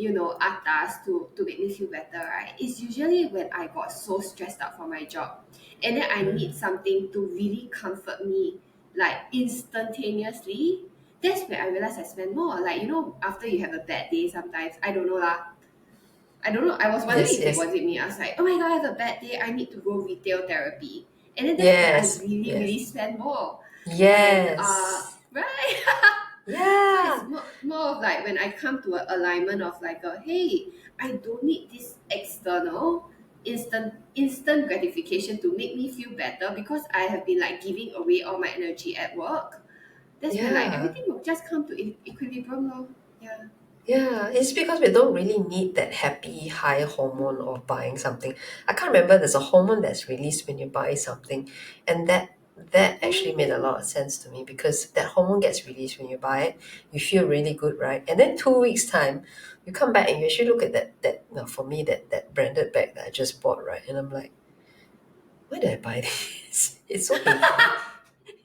atas to make me feel better, right? It's usually when I got so stressed out for my job. And then I need Mm. something to really comfort me like instantaneously. That's where I realize I spend more. Like, after you have a bad day sometimes, I don't know lah, I don't know. I was wondering Yes, if it yes, wasn't me. I was like, oh my god, I have a bad day. I need to go retail therapy. And then that's where I yes, really, yes, really spend more. And yes, right. So it's yeah, more of like when I come to an alignment of like hey, I don't need this external instant gratification to make me feel better because I have been like giving away all my energy at work. That's when like yeah. everything will just come to equilibrium lor. Yeah. Yeah, it's because we don't really need that happy high hormone of buying something. I can't remember, there's a hormone that's released when you buy something, and that actually made a Oh, lot of sense to me because that hormone gets released when you buy it. You feel really good, right? And then 2 weeks time, you come back and you actually look at that for me that branded bag that I just bought, right? And I'm like, why did I buy this? It's so heavy.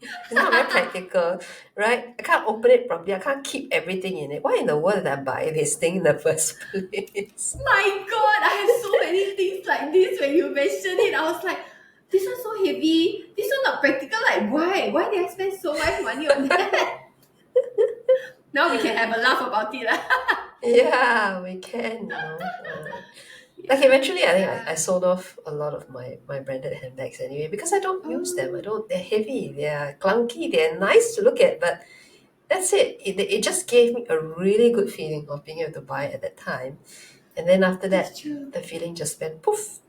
It's not very practical, right? I can't open it properly. I can't keep everything in it. Why in the world did I buy this thing in the first place? my god, I have so many things like this when you mention it. I was like, this one's so heavy, this one not practical, like why did I spend so much money on that? Now we can have a laugh about it lah. Yeah, we can, you know. Like Yeah, eventually, I think I yeah. sold off a lot of my branded handbags anyway because I don't use them. I Oh, don't. They're heavy. They're clunky. They're nice to look at, but that's it. It just gave me a really good feeling of being able to buy at that time, and then after that, it's true. the feeling just went poof.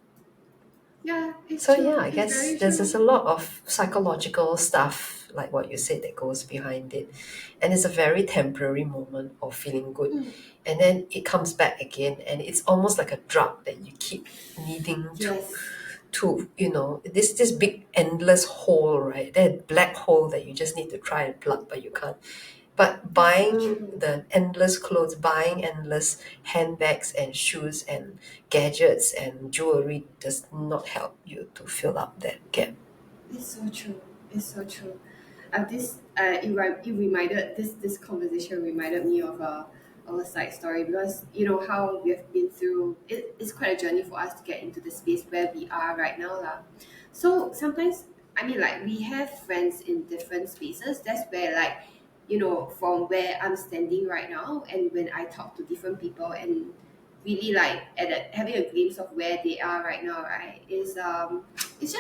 Yeah, it's So yeah, true. I It's guess very there's true. a lot of psychological stuff like what you said that goes behind it, and it's a very temporary moment of feeling good, Mm. and then it comes back again, and it's almost like a drug that you keep needing Yes, to this big endless hole, right? That black hole that you just need to try and plug, but you can't. But it's so buying true. the endless clothes, buying endless handbags and shoes and gadgets and jewelry does not help you to fill up that gap. It's so true. It's so true. This it reminded this conversation reminded me of a side story, because you know how we have been through it. It's quite a journey for us to get into the space where we are right now lah. So sometimes, I mean, like, we have friends in different spaces. That's where, like, from where I'm standing right now, and when I talk to different people and really like having a glimpse of where they are right now, right, is it's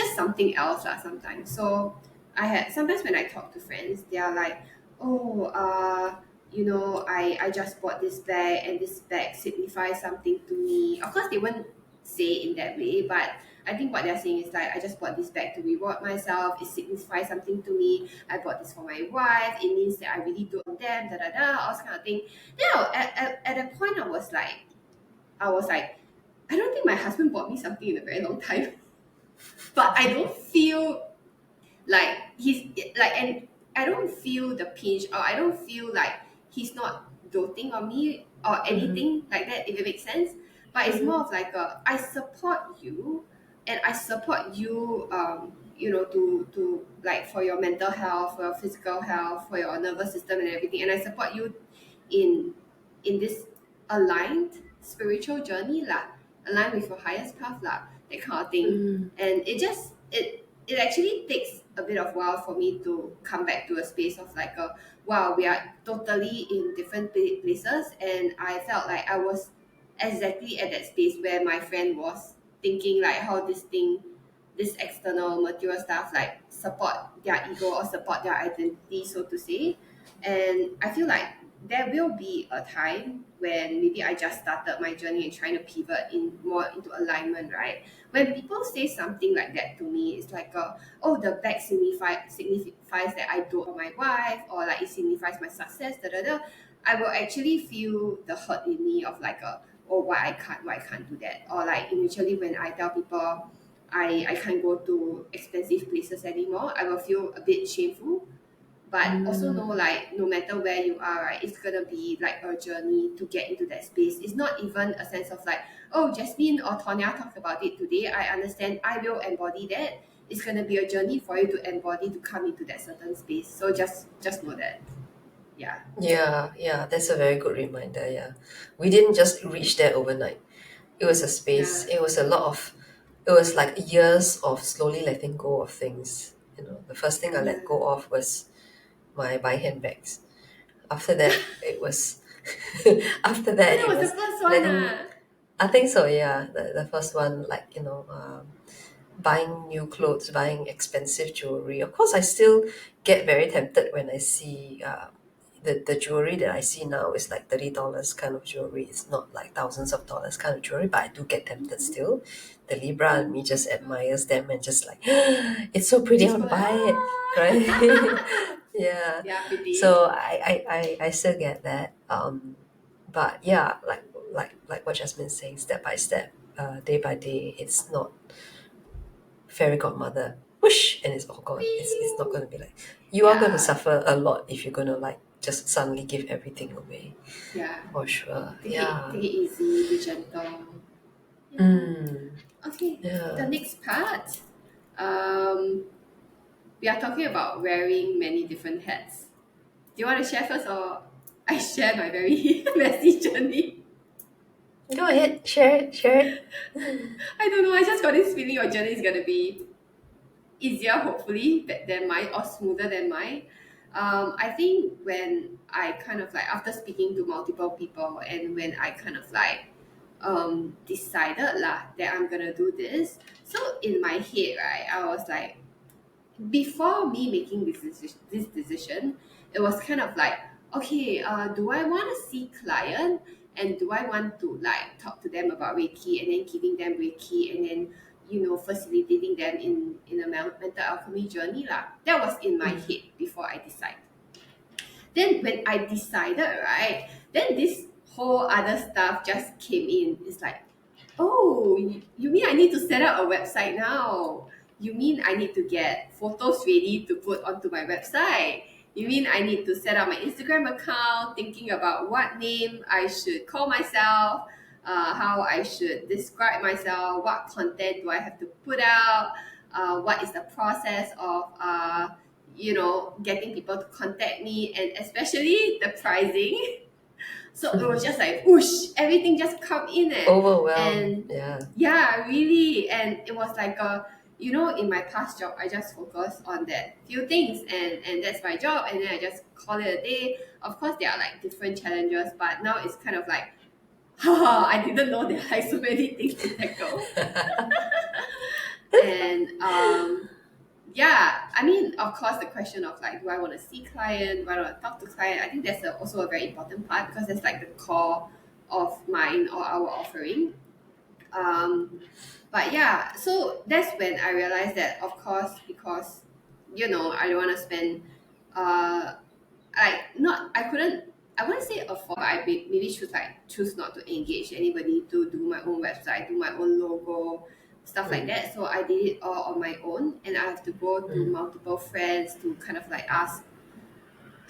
just something else lah sometimes. So I had sometimes when I talk to friends, they are like, oh, I just bought this bag, and this bag signifies something to me. Of course, they won't say it in that way, but I think what they're saying is like, I just bought this bag to reward myself. It signifies something to me. I bought this for my wife. It means that I really do on them, da da da, all this kind of thing. Then at a point, I was like, I don't think my husband bought me something in a very long time. But I don't feel like he's like, and I don't feel the pinch, or I don't feel like he's not doting on me or Mm-hmm. anything like that, if it makes sense. But it's more Mm-hmm. of like I support you, and I support you, to like, for your mental health, for your physical health, for your nervous system and everything, and I support you in this aligned spiritual journey lah, aligned with your highest path lah, that kind of thing. Mm-hmm. And it actually takes a bit of while for me to come back to a space of like, wow, we are totally in different places, and I felt like I was exactly at that space where my friend was thinking like how this external material stuff like support their ego or support their identity, so to say. And I feel like there will be a time when maybe I just started my journey and trying to pivot in more into alignment, right? When people say something like that to me, it's like, oh, the bag signifies that I do it for my wife, or like it signifies my success, da da da. I will actually feel the hurt in me of like, oh, why I can't do that, or like initially when I tell people I can't go to expensive places anymore, I will feel a bit shameful. But also know, Mm-hmm. like, no matter where you are, right, it's gonna be like a journey to get into that space. It's not even a sense of like, oh, Jasmine or Tonya talked about it today, I understand, I will embody that. It's gonna be a journey for you to embody to come into that certain space. So just know that. Yeah. Yeah, yeah, that's a very good reminder. Yeah, we didn't just reach there overnight. It was a space. Yeah. It was a lot of. It was like years of slowly letting go of things. The first thing I Yeah. let go of was my buy handbags. After that, it was. After Oh, that, that it was the was first one, letting. ah. I think so. Yeah, the first one, like buying new clothes, buying expensive jewelry. Of course, I still get very tempted when I see the jewelry that I see now is like $30 kind of jewelry. It's not like thousands of dollars kind of jewelry, but I do get tempted still. The Libra and me just admires them and just like, it's so pretty, I Just want go to like, buy it, right? ah. Yeah. Yeah, pretty. So I still get that. But yeah, like what Jasmine's saying, step by step, day by day, it's not fairy godmother, whoosh, and it's all gone. It's not going to be like you are going to Yeah. suffer a lot if you're going to like just suddenly give everything away. Yeah. For sure. Take Yeah. it easy, be gentle. Yeah. Mm. Okay. The Yeah. next part, um, we are talking about wearing many different hats. Do you want to share first, or I share my very messy journey? Go ahead, share it, share it. I don't know. I just got this feeling your journey is gonna be easier, hopefully, than mine or smoother than mine. I think when I kind of like after speaking to multiple people and when I kind of like decided lah that I'm gonna do this. So in my head, right, I was like, before me making this decision, it was kind of like, okay, do I want to see client and do I want to like talk to them about Reiki and then giving them Reiki and then facilitating them in a mental alchemy journey lah. That was in my Mm. head before I decide. Then when I decided, right, then this whole other stuff just came in. It's like, oh, you mean I need to set up a website now? You mean I need to get photos ready to put onto my website? You mean I need to set up my Instagram account, thinking about what name I should call myself, how I should describe myself, what content do I have to put out, what is the process of getting people to contact me, and especially the pricing. So it was just like whoosh, everything just come in Overwhelmed, and yeah. yeah, really. And it was like in my past job, I just focus on that few things, and that's my job, and then I just call it a day. Of course, there are like different challenges, but now it's kind of like, haha, I didn't know there are like so many things to tackle. And yeah, I mean, of course, the question of like, do I want to see client? Do I want to talk to client? I think that's also a very important part because that's like the core of mine or our offering. Um, but yeah, so that's when I realized that, of course, because I don't want to spend, uh, like not I couldn't I wouldn't say afford, but I maybe choose not to engage anybody to do my own website, do my own logo, stuff like Mm. that. So I did it all on my own, and I have to go to Mm. multiple friends to kind of like ask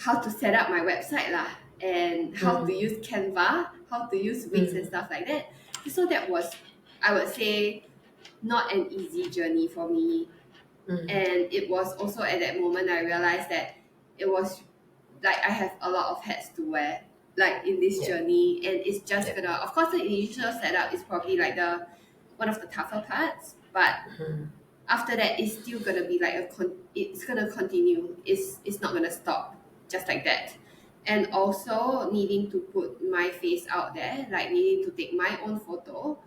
how to set up my website lah, and how to Mm. use Canva, how to use Wix and Mm. stuff like that. So that was, I would say, not an easy journey for me. Mm. And it was also at that moment I realized that it was like I have a lot of hats to wear like in this Yeah. journey, and it's just Yeah. gonna, of course, the initial setup is probably like the one of the tougher parts, but Mm. after that it's still gonna be like it's gonna continue, it's not gonna stop just like that. And also needing to put my face out there, like needing to take my own photo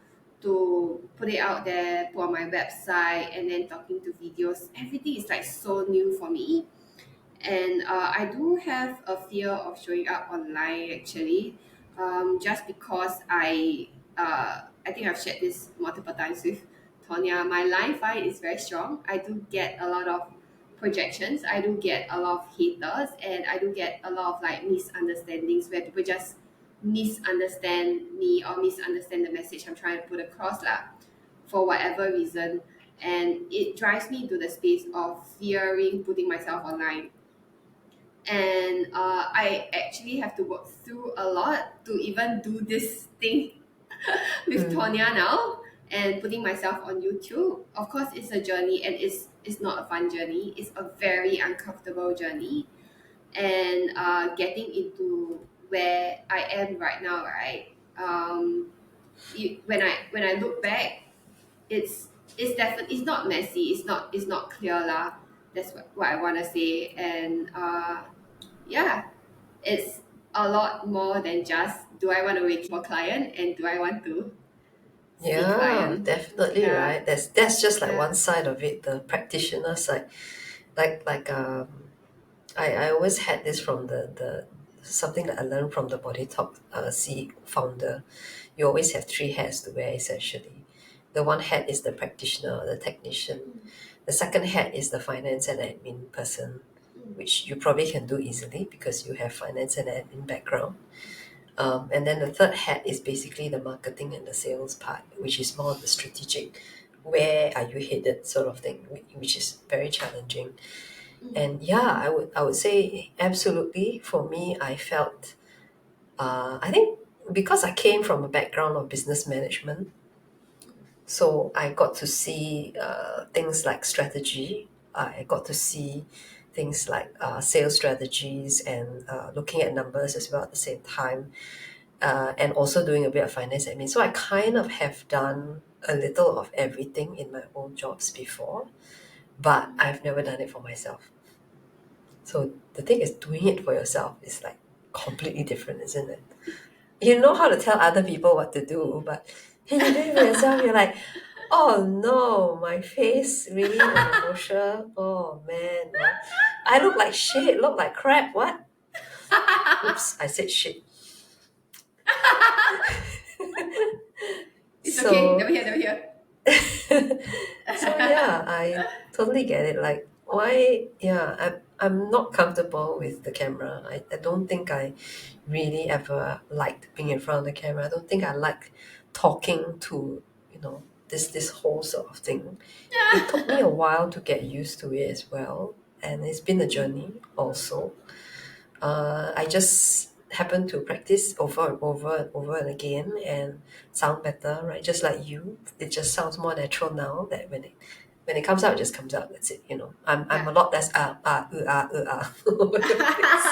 to put it out there, put on my website, and then talking to videos, everything is like so new for me. And I do have a fear of showing up online actually, just because I think I've shared this multiple times with Tonya. My line fight is very strong. I do get a lot of projections. I do get a lot of haters, and I do get a lot of like misunderstandings where people just misunderstand me or misunderstand the message I'm trying to put across lah, for whatever reason. And it drives me to the space of fearing putting myself online. And I actually have to work through a lot to even do this thing with Mm. Tonya now, and putting myself on YouTube. Of course, it's a journey, and it's not a fun journey. It's a very uncomfortable journey, and getting into where I am right now, right? When I look back, it's definitely, it's not messy. It's not clear lah. That's what I want to say. And yeah, it's a lot more than just, do I want to wait for client and do I want to see Yeah, client. definitely, Yeah, right? That's just like yeah. one side of it, the practitioner side. I always had this from the something that I learned from the Body Talk C founder. You always have three hats to wear essentially. The one hat is the practitioner, the technician. Mm, The second hat is the finance and admin person, mm, which you probably can do easily because you have finance and admin background. And then the third hat is basically the marketing and the sales part, which is more the strategic, where are you headed sort of thing, which is very challenging. mm, And yeah, I would say absolutely. For me, I felt I think because I came from a background of business management, so I got to see things like strategy. I got to see things like sales strategies and looking at numbers as well at the same time. and also doing a bit of finance admin. So I kind of have done a little of everything in my own jobs before, but I've never done it for myself. So the thing is, doing it for yourself is like completely different, isn't it? You know how to tell other people what to do, but when you do it for yourself, you're like, oh no, my face really on the brochure. Oh man, no. I look like shit, look like crap. What? Oops, I said shit. It's okay. Never So hear, never hear. so yeah, I totally get it. Like why yeah, I'm not comfortable with the camera. I don't think I really ever liked being in front of the camera. I don't think I like talking to, this whole sort of thing. It took me a while to get used to it as well. And it's been a journey also. I just happen to practice over and over and over and again and sound better, right? Just like you, it just sounds more natural now that when it comes out, it just comes out. That's it. I'm Yeah. a lot less over the place.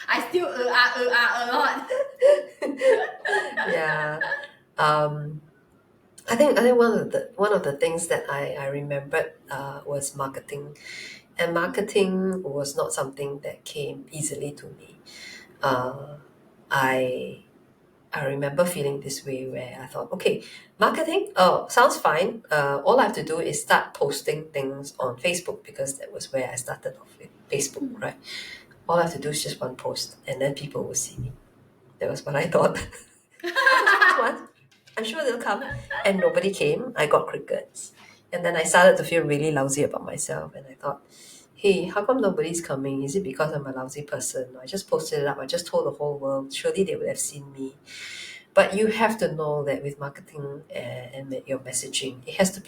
I still a lot. Yeah. Um, I think one of the things that I remembered was marketing, and marketing was not something that came easily to me. Uh, I I remember feeling this way where I thought, okay, marketing, oh, sounds fine. All I have to do is start posting things on Facebook because that was where I started off with Facebook, right? All I have to do is just one post and then people will see me. That was what I thought. Just post one. I'm sure they'll come. And nobody came. I got crickets. And then I started to feel really lousy about myself. And I thought, hey, how come nobody's coming? Is it because I'm a lousy person? I just posted it up. I just told the whole world. Surely they would have seen me. But you have to know that with marketing and your messaging, it has to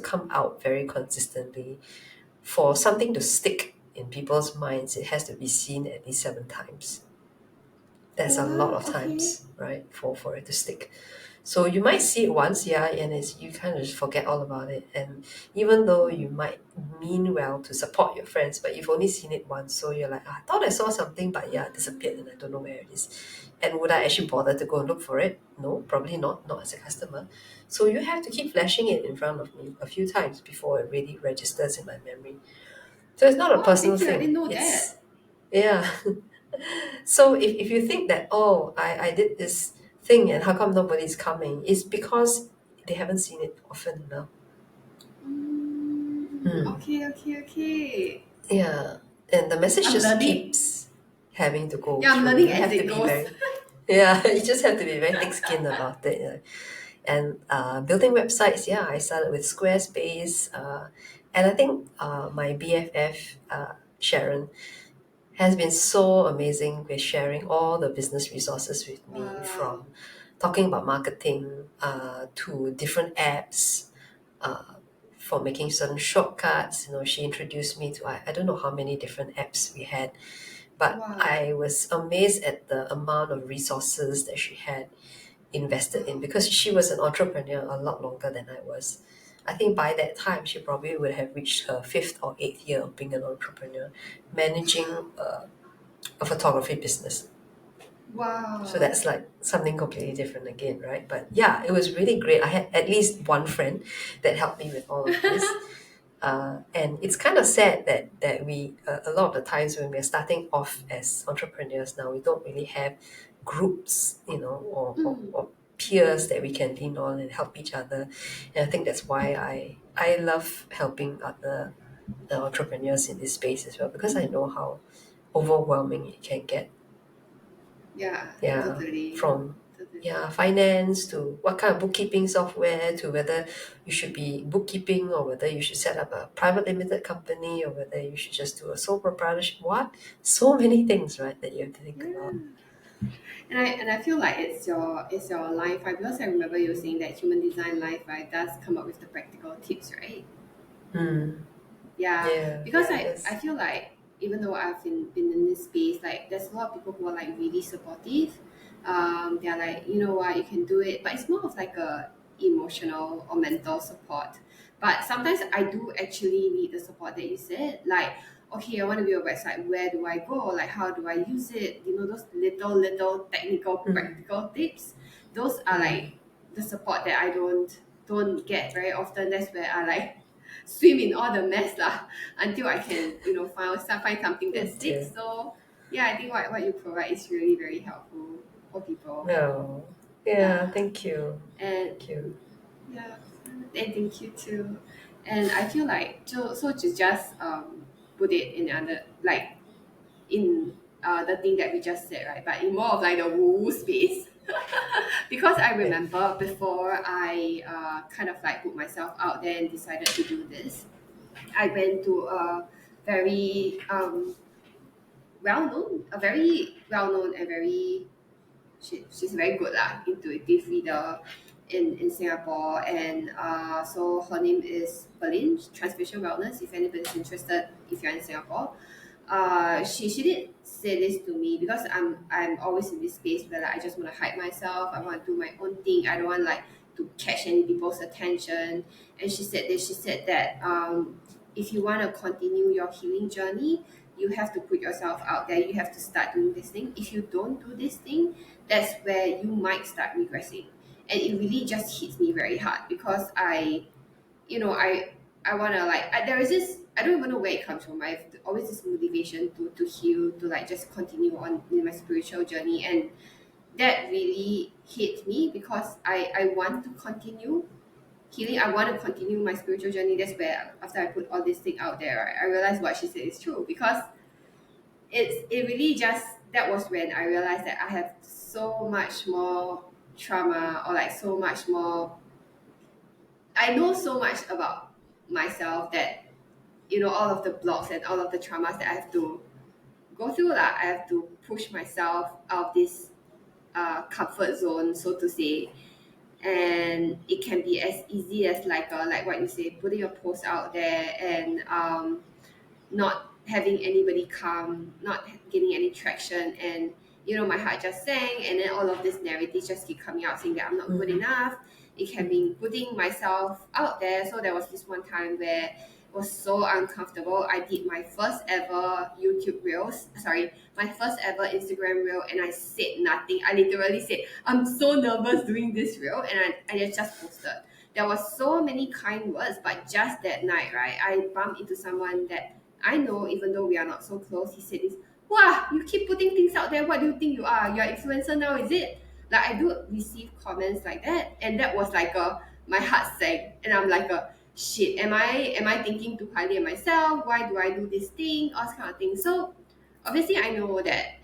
come out very consistently. For something to stick in people's minds, it has to be seen at least 7 times. That's a lot Wow, of okay. times, right, for it to stick. So you might see it once, yeah, and you kind of just forget all about it. And even though you might mean well to support your friends, but you've only seen it once, so you're like, I thought I saw something, but yeah, it disappeared and I don't know where it is. And would I actually bother to go and look for it? No, probably not as a customer. So you have to keep flashing it in front of me a few times before it really registers in my memory. So it's not a Wow, personal thank you. I didn't thing. know It's that. yeah. So if you think that, oh, I did this thing and how come nobody's coming, it's because they haven't seen it often enough. Hmm. Okay, okay, okay. Yeah. And the message I'm just learning. keeps having to go Yeah, I'm through. learning You as have to it be goes. very, yeah, you just have to be very thick skinned about it. And building websites, yeah, I started with Squarespace. And I think my BFF, Sharon, has been so amazing with sharing all the business resources with me, Wow. from talking about marketing to different apps uh, for making certain shortcuts. She introduced me to I don't know how many different apps we had, but Wow. I was amazed at the amount of resources that she had invested in because she was an entrepreneur a lot longer than I was. I think by that time she probably would have reached her fifth or eighth year of being an entrepreneur, managing a photography business. So Wow. that's like something completely different again, right? But yeah, it was really great. I had at least one friend that helped me with all of this. And it's kind of sad that we a lot of the times when we're starting off as entrepreneurs now, we don't really have groups, or peers that we can lean on and help each other. And I think that's why I love helping other entrepreneurs in this space as well, because I know how overwhelming it can get. Yeah, Yeah, totally. from Totally. yeah, finance to what kind of bookkeeping software, to whether you should be bookkeeping or whether you should set up a private limited company or whether you should just do a sole proprietorship. What? So many things, right, that you have to think about. Yeah. And I feel like it's your life, right? Because I remember you saying that human design life, right, does come up with the practical tips, right? Hmm. Yeah, Yeah, because yeah, it I does. feel like even though I've been in this space, like there's a lot of people who are like really supportive. They're like, you know what, you can do it, but it's more of like a emotional or mental support. But sometimes I do actually need the support that you said. Like, okay, I want to build a website. Where do I go? Like, how do I use it? You know, those little technical, Mm. practical tips. Those are Mm. like the support that I don't get very often. That's where I like swim in all the mess lah until I can find something that Oh sticks. dear. So yeah, I think what you provide is really very helpful for people. No. Yeah, Yeah, thank you. and Thank you. yeah, and thank you too. And I feel like to just put it in under like in the thing that we just said, right? But in more of like the woo space. Because I Yeah. remember before I kind of like put myself out there and decided to do this, I went to a very very well known and very she's very good lah, intuitive reader in Singapore, and so her name is Berlin Transmission Wellness. If anybody's interested, if you're in Singapore, she did say this to me because I'm always in this space where like, I just want to hide myself. I want to do my own thing. I don't want like to catch any people's attention. And she said this. She said that if you want to continue your healing journey, you have to put yourself out there. You have to start doing this thing. If you don't do this thing, that's where you might start regressing. And it really just hits me very hard because you know, I want to like there is this, I don't even know where it comes from. I have always this motivation to heal, to like just continue on in my spiritual journey, and that really hit me because I want to continue healing. I want to continue my spiritual journey. That's where after I put all this thing out there, right, I realized what she said is true because it really just, that was when I realized that I have so much more trauma, or like so much more, I know so much about myself that all of the blocks and all of the traumas that I have to go through, like I have to push myself out of this comfort zone, so to say. And it can be as easy as like what you say, putting a post out there and not having anybody come, not getting any traction, and my heart just sank, and then all of these narratives just keep coming out saying that I'm not good Mm. enough. It can Mm. be putting myself out there. So there was this one time where it was so uncomfortable. I did my first ever YouTube reels, sorry, my first ever Instagram reel, and I said nothing. I literally said, I'm so nervous doing this reel, and I just posted. There was so many kind words, but just that night, right, I bumped into someone that I know, even though we are not so close. He said this, wow, you keep putting things out there. What do you think you are? You're an influencer now, is it? Like, I do receive comments like that. And that was like my heart sank. And I'm like shit, am I thinking too highly of myself? Why do I do this thing? All this kind of thing. So obviously I know that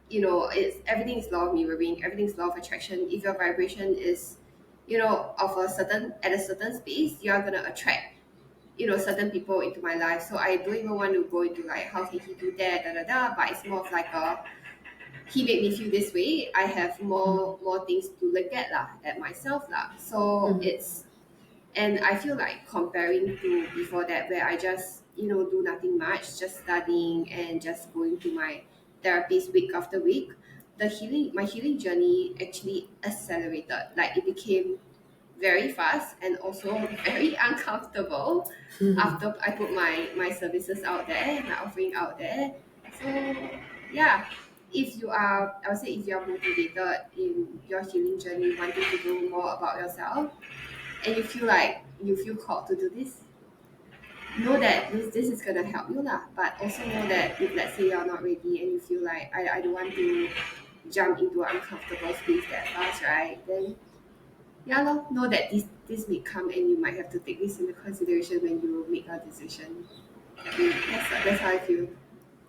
it's everything is law of mirroring, everything's law of attraction. If your vibration is, of at a certain space, you are gonna attract certain people into my life. So I don't even want to go into like how can he do that, da da da. But it's more of like he made me feel this way. I have Mm. more things to look at lah, at myself lah. So Mm. it's, and I feel like comparing to before that, where I just do nothing much, just studying and just going to my therapist week after week. My healing journey actually accelerated. Like it became very fast and also very uncomfortable Mm. after I put my services out there, my offering out there. So yeah, if you are, I would say, if you are motivated in your healing journey, wanting to know more about yourself, and you feel called to do this, know that this is gonna help you lah. But also know that if let's say you're not ready and you feel like I don't want to jump into an uncomfortable space that fast, right? Then yeah, lor, know that this may come and you might have to take this into consideration when you make a decision. That's how I feel.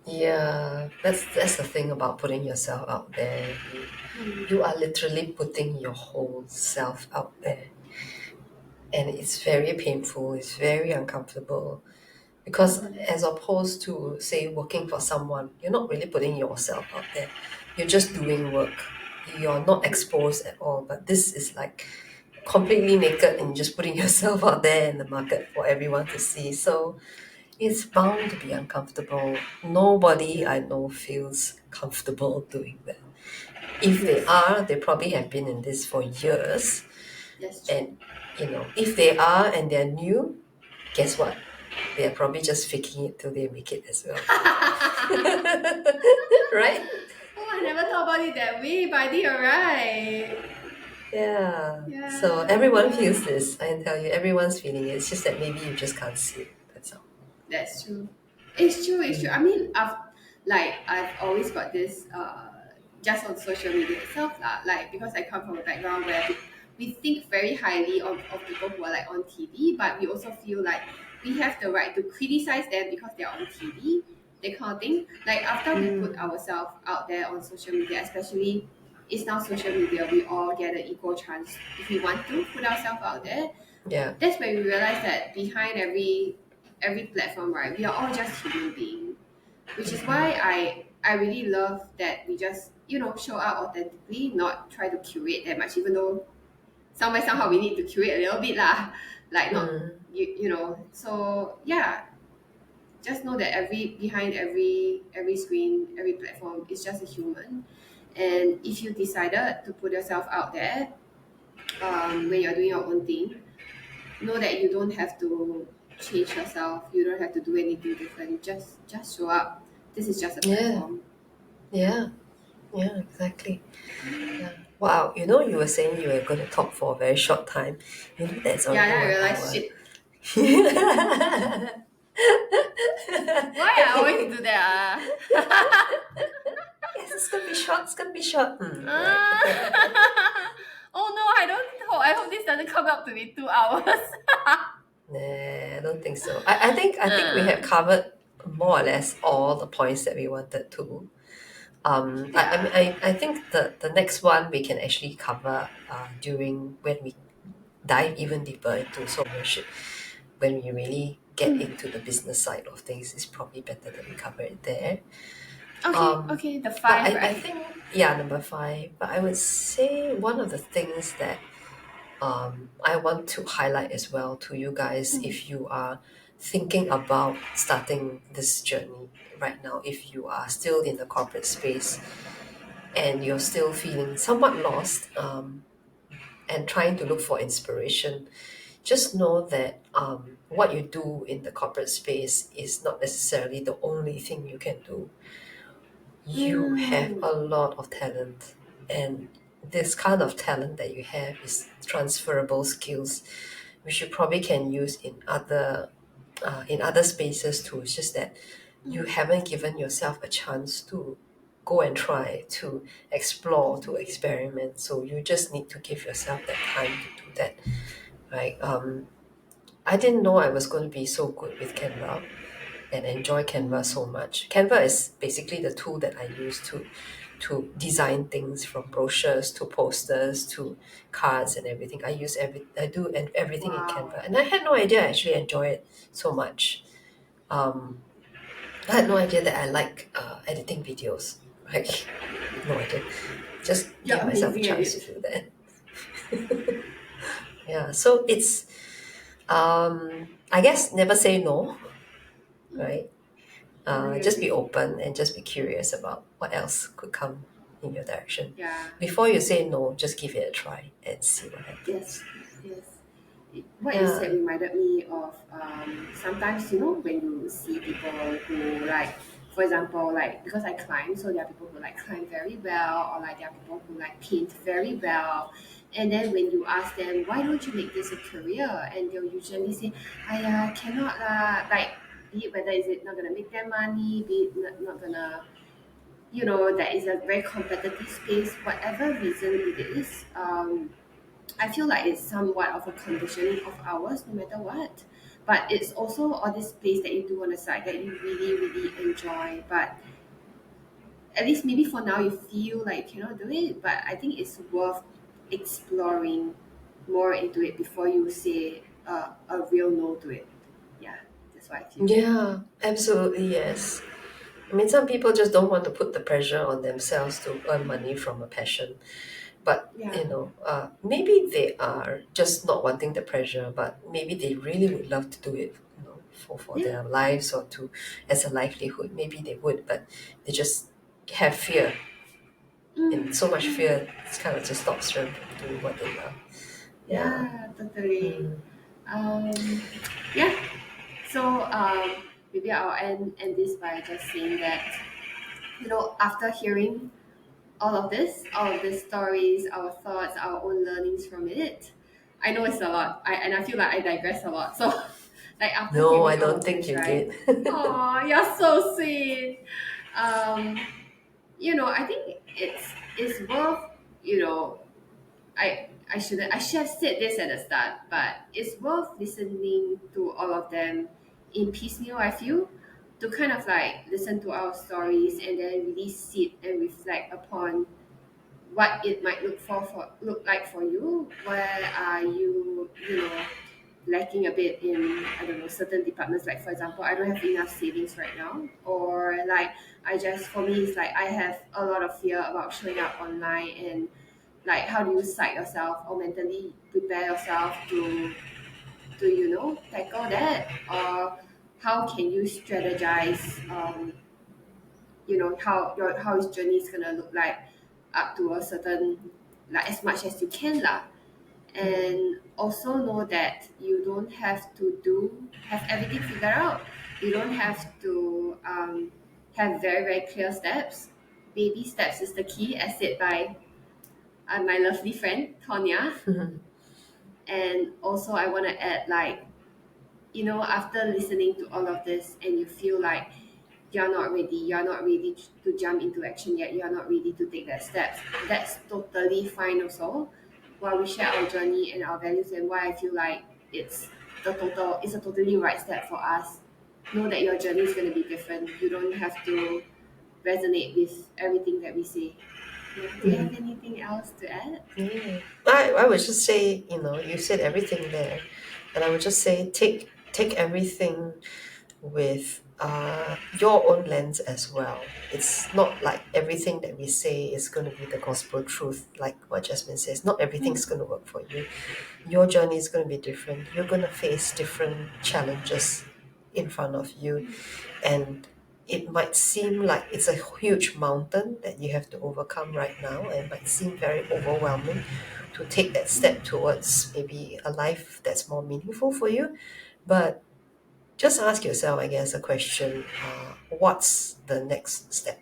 Yeah, that's the thing about putting yourself out there. You are literally putting your whole self out there, and it's very painful. It's very uncomfortable because as opposed to say working for someone, you're not really putting yourself out there. You're just doing work. You're not exposed at all. But this is like completely naked and just putting yourself out there in the market for everyone to see. So it's bound to be uncomfortable. Nobody I know feels comfortable doing that. If they Yes, are, they probably have been in this for years. that's true. And if they are and they're new, guess what? They are probably just faking it till they make it as well. Right? Oh, I never thought about it that way, but I think you're right. Yeah. So Yeah, everyone yeah. feels this. I can tell you, everyone's feeling it. It's just that maybe you just can't see it. That's all. That's true. It's true. It's true. I Mm. mean, I've always got this just on social media itself lah. Like because I come from a background where we think very highly of people who are like on TV, but we also feel like we have the right to criticize them because they're on TV. That kind of thing. Like after we put Mm. ourselves out there on social media, especially it's now social media, we all get an equal chance if we want to put ourselves out there. Yeah. That's when we realize that behind every platform, right, we are all just human beings, which is why I really love that we just show up authentically, not try to curate that much, even though somewhere somehow we need to curate a little bit lah, like not Mm. so yeah, just know that behind every screen, every platform is just a human, and if you decided to put yourself out there when you're doing your own thing, know that you don't have to change yourself. You don't have to do anything different. Just show up. This is just a Yeah. platform. Yeah. Yeah. Exactly. Yeah. Wow. You were saying you were going to talk for a very short time. That's Yeah, already then I one realized hour. shit. Yes, Why I always do that? it's gonna be short. It's gonna be short. Right. Oh no, I don't hope. I hope this doesn't come up to be 2 hours. Nah, I don't think so. I think we have covered more or less all the points that we wanted to. I mean, Yeah. I think the next one we can actually cover during when we dive even deeper into soulpreneurship. When we really get into the business side of things, it's probably better that we cover it there. Okay. Um, Okay. The but five, I right? think, yeah, number five. But I would say one of the things that I want to highlight as well to you guys, if you are thinking about starting this journey right now, if you are still in the corporate space and you're still feeling somewhat lost, and trying to look for inspiration, just know that what you do in the corporate space is not necessarily the only thing you can do. You have Mm. a lot of talent, and this kind of talent that you have is transferable skills which you probably can use in other spaces too. It's just that you haven't given yourself a chance to go and try to explore, to experiment. So you just need to give yourself that time to do that, right? I didn't know I was going to be so good with Canva and enjoy Canva so much. Canva is basically the tool that I use to design things from brochures to posters to cards and everything. I do everything in Wow. Canva, and I had no idea I actually enjoy it so much. Um, I had no idea that I like editing videos. Like, no idea. Just You're gave myself a amazing at chance to it. do that. Yeah, so it's I guess never say no, right? Totally Just be agree. open and just be curious about what else could come in your direction. Yeah. Before you say no, just give it a try and see what Yes. happens. Yes. What you said Yeah. reminded me of sometimes when you see people who like, for example, like because I climb, so there are people who like climb very well, or like there are people who like paint very well, and then when you ask them why don't you make this a career, and they'll usually say, "Aya, cannot lah." Like, be it whether is it not gonna make them money, be it not gonna, that is a very competitive space, whatever reason it is. I feel like it's somewhat of a conditioning of ours, no matter what. But it's also all this place that you do on the side that you really, really enjoy. But at least maybe for now you feel like you cannot do it. But I think it's worth exploring more into it before you say a real no to it. Yeah, that's what I feel. Yeah, absolutely, yes. I mean, some people just don't want to put the pressure on themselves to earn money from a passion. But, Yeah. maybe they are just not wanting the pressure, but maybe they really would love to do it, for Yeah. their lives or to as a livelihood. Maybe they would, but they just have fear, and so much fear kind of just stops them from doing what they love. Yeah. Yeah, totally. Mm. Um, yeah. So maybe I'll end this by just saying that, after hearing all of these stories, our thoughts, our own learnings from it, I know it's a lot. And I feel like I digress a lot. So, like after No, I hearing all don't of think this, you right? did. Oh, you're so sweet. Um, I think it's worth, you know, I should have said this at the start, but it's worth listening to all of them in piecemeal, I feel, to kind of like listen to our stories and then really sit and reflect upon what it might look like for you. Where are you, lacking a bit in, I don't know, certain departments? Like for example, I don't have enough savings right now, or like for me it's like I have a lot of fear about showing up online, and like how do you psych yourself or mentally prepare yourself to tackle that, or how can you strategize, how his journey is gonna look like up to a certain, like as much as you can lah. And also know that you don't have to have everything figured out. You don't have to have very very clear steps. Baby steps is the key, as said by my lovely friend Tonya. And also I want to add, like, after listening to all of this and you feel like you're not ready to jump into action yet, you're not ready to take that steps, that's totally fine also. While we share our journey and our values and why I feel like it's a totally right step for us, know that your journey is going to be different. You don't have to resonate with everything that we say. Yeah. Do you have anything else to add? Yeah. I would just say, you said everything there. And I would just say take everything with your own lens as well. It's not like everything that we say is going to be the gospel truth, like what Jasmine says. Not everything's going to work for you. Your journey is going to be different. You're going to face different challenges in front of you. And it might seem like it's a huge mountain that you have to overcome right now, and it might seem very overwhelming to take that step towards maybe a life that's more meaningful for you. But just ask yourself, I guess, a question: what's the next step?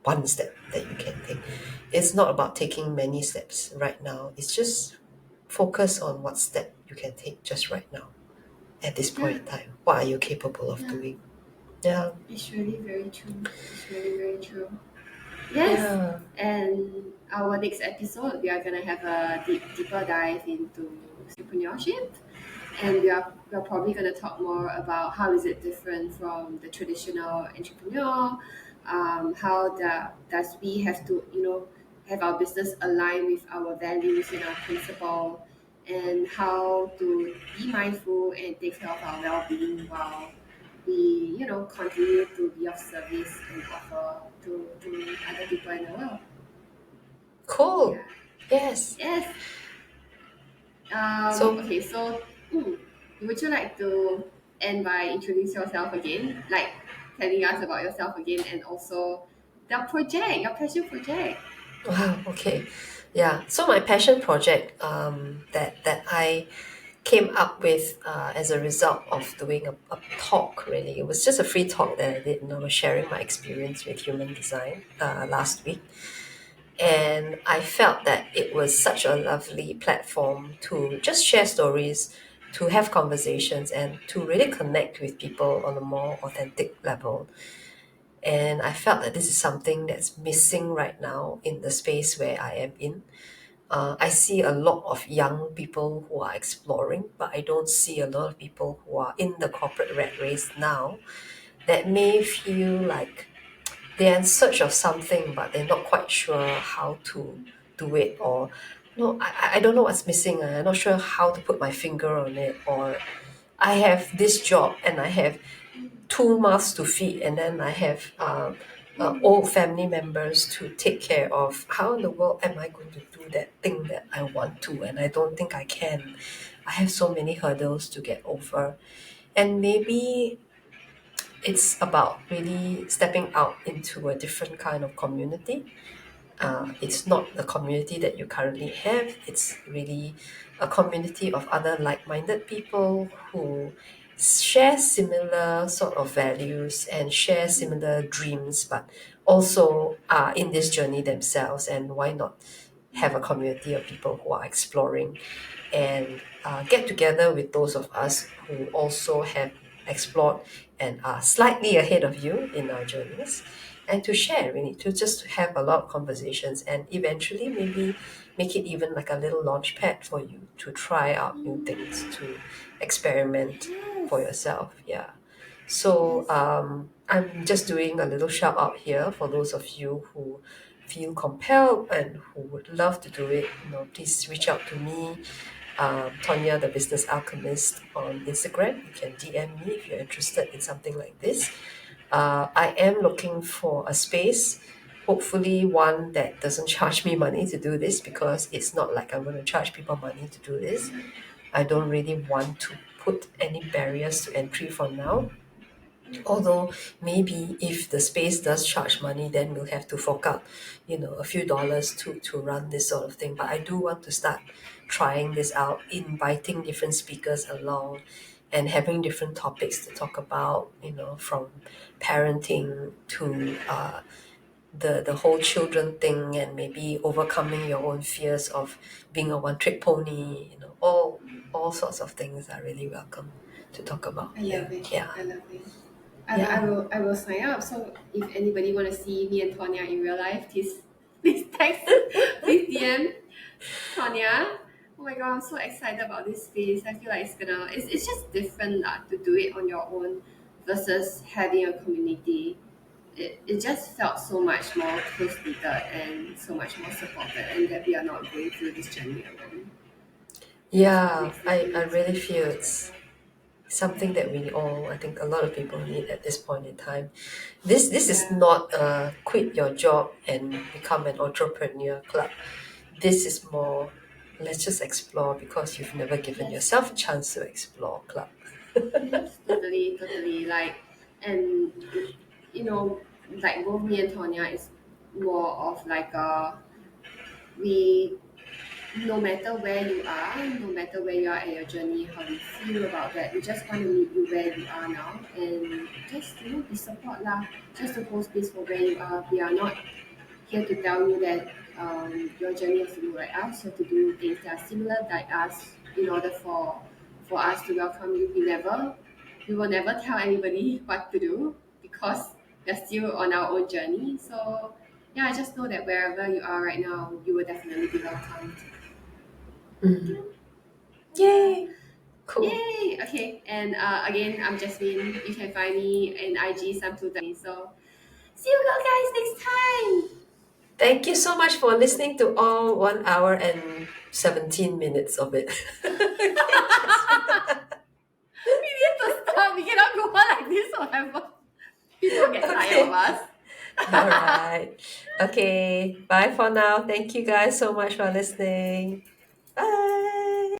One step that you can take. It's not about taking many steps right now. It's just focus on what step you can take just right now at this point Yeah, in time. What are you capable of yeah, doing? Yeah, it's really very true. It's really very true. Yes, yeah. and our next episode, we are gonna have a deeper dive into Soulpreneurship, and we are probably gonna talk more about how is it different from the traditional entrepreneur. How does we have to have our business align with our values and our principle, and how to be mindful and take care of our well-being while we continue to be of service and offer to other people in the world. Cool. Yeah. Yes. Yes. So, Okay, so would you like to end by introducing yourself again, like telling us about yourself again, and also the project, your passion project? wow, okay. Yeah. So my passion project that I came up with as a result of doing a talk, really. It was just a free talk that I did, and I was sharing my experience with human design last week. And I felt that it was such a lovely platform to just share stories, to have conversations, and to really connect with people on a more authentic level. And I felt that this is something that's missing right now in the space where I am in. I see a lot of young people who are exploring, but I don't see a lot of people who are in the corporate rat race now that may feel like they're in search of something, but they're not quite sure how to do it, or no, I don't know what's missing. I'm not sure how to put my finger on it, or I have this job and I have two mouths to feed, and then I have old family members to take care of. How in the world am I going to do that thing that I want to? And I don't think I can. I have so many hurdles to get over. And maybe it's about really stepping out into a different kind of community. It's not the community that you currently have. It's really a community of other like-minded people who share similar sort of values and share similar dreams, but also are in this journey themselves. And why not have a community of people who are exploring and get together with those of us who also have explored and are slightly ahead of you in our journeys, and to share, really, to just have a lot of conversations and eventually maybe make it even like a little launch pad for you to try out new things, to experiment for Yes. yourself. Yeah. So Yes. I'm just doing a little shout out here for those of you who feel compelled and who would love to do it. Please reach out to me, Tonya, the Business Alchemist, on Instagram. You can DM me if you're interested in something like this. I am looking for a space, hopefully one that doesn't charge me money to do this, because it's not like I'm going to charge people money to do this. I don't really want to put any barriers to entry for now. Although maybe if the space does charge money, then we'll have to fork out, a few dollars to run this sort of thing. But I do want to start trying this out, inviting different speakers along and having different topics to talk about, from parenting to the whole children thing, and maybe overcoming your own fears of being a one-trick pony, all sorts of things are really welcome to talk about I here. love it. Yeah. I love it. I Yeah. will I will sign up. So if anybody want to see me and Tonya in real life, please text, please DM Tonya. Oh my god, I'm so excited about this space. I feel like it's just different to do it on your own versus having a community. It just felt so much more close knitted and so much more supported, and that we are not going through this journey alone. That's what Yeah, makes it I makes really it so feel much it's better. something that we all, I think a lot of people need at this point in time. This is Yeah. not a quit your job and become an entrepreneur club. This is more, let's just explore because you've never given Yes. yourself a chance to explore club. Yes, totally, totally. And you know, like both me and Tonya is more of like we, no matter where you are, no matter where you are at your journey, how you feel about that, we just want to meet you where you are now and just be support lah. Just to hold space for where you are. We are not here to tell you that your journey has to be like us. You have to do things that are similar like us in order for us to welcome you. We will never tell anybody what to do because we're still on our own journey. So yeah, just know that wherever you are right now, you will definitely be welcomed. Mm. Yeah. Yay! Cool. Yay! Okay, and again, I'm Jasmine. You can find me in IG SunPlutoAlchemist. So see you guys next time. Thank you so much for listening to all 1 hour and 17 minutes of it. Okay, Jasmine. We need to stop. We cannot go on like this forever. People get tired of Okay. us. All right. Okay. Bye for now. Thank you guys so much for listening. Bye.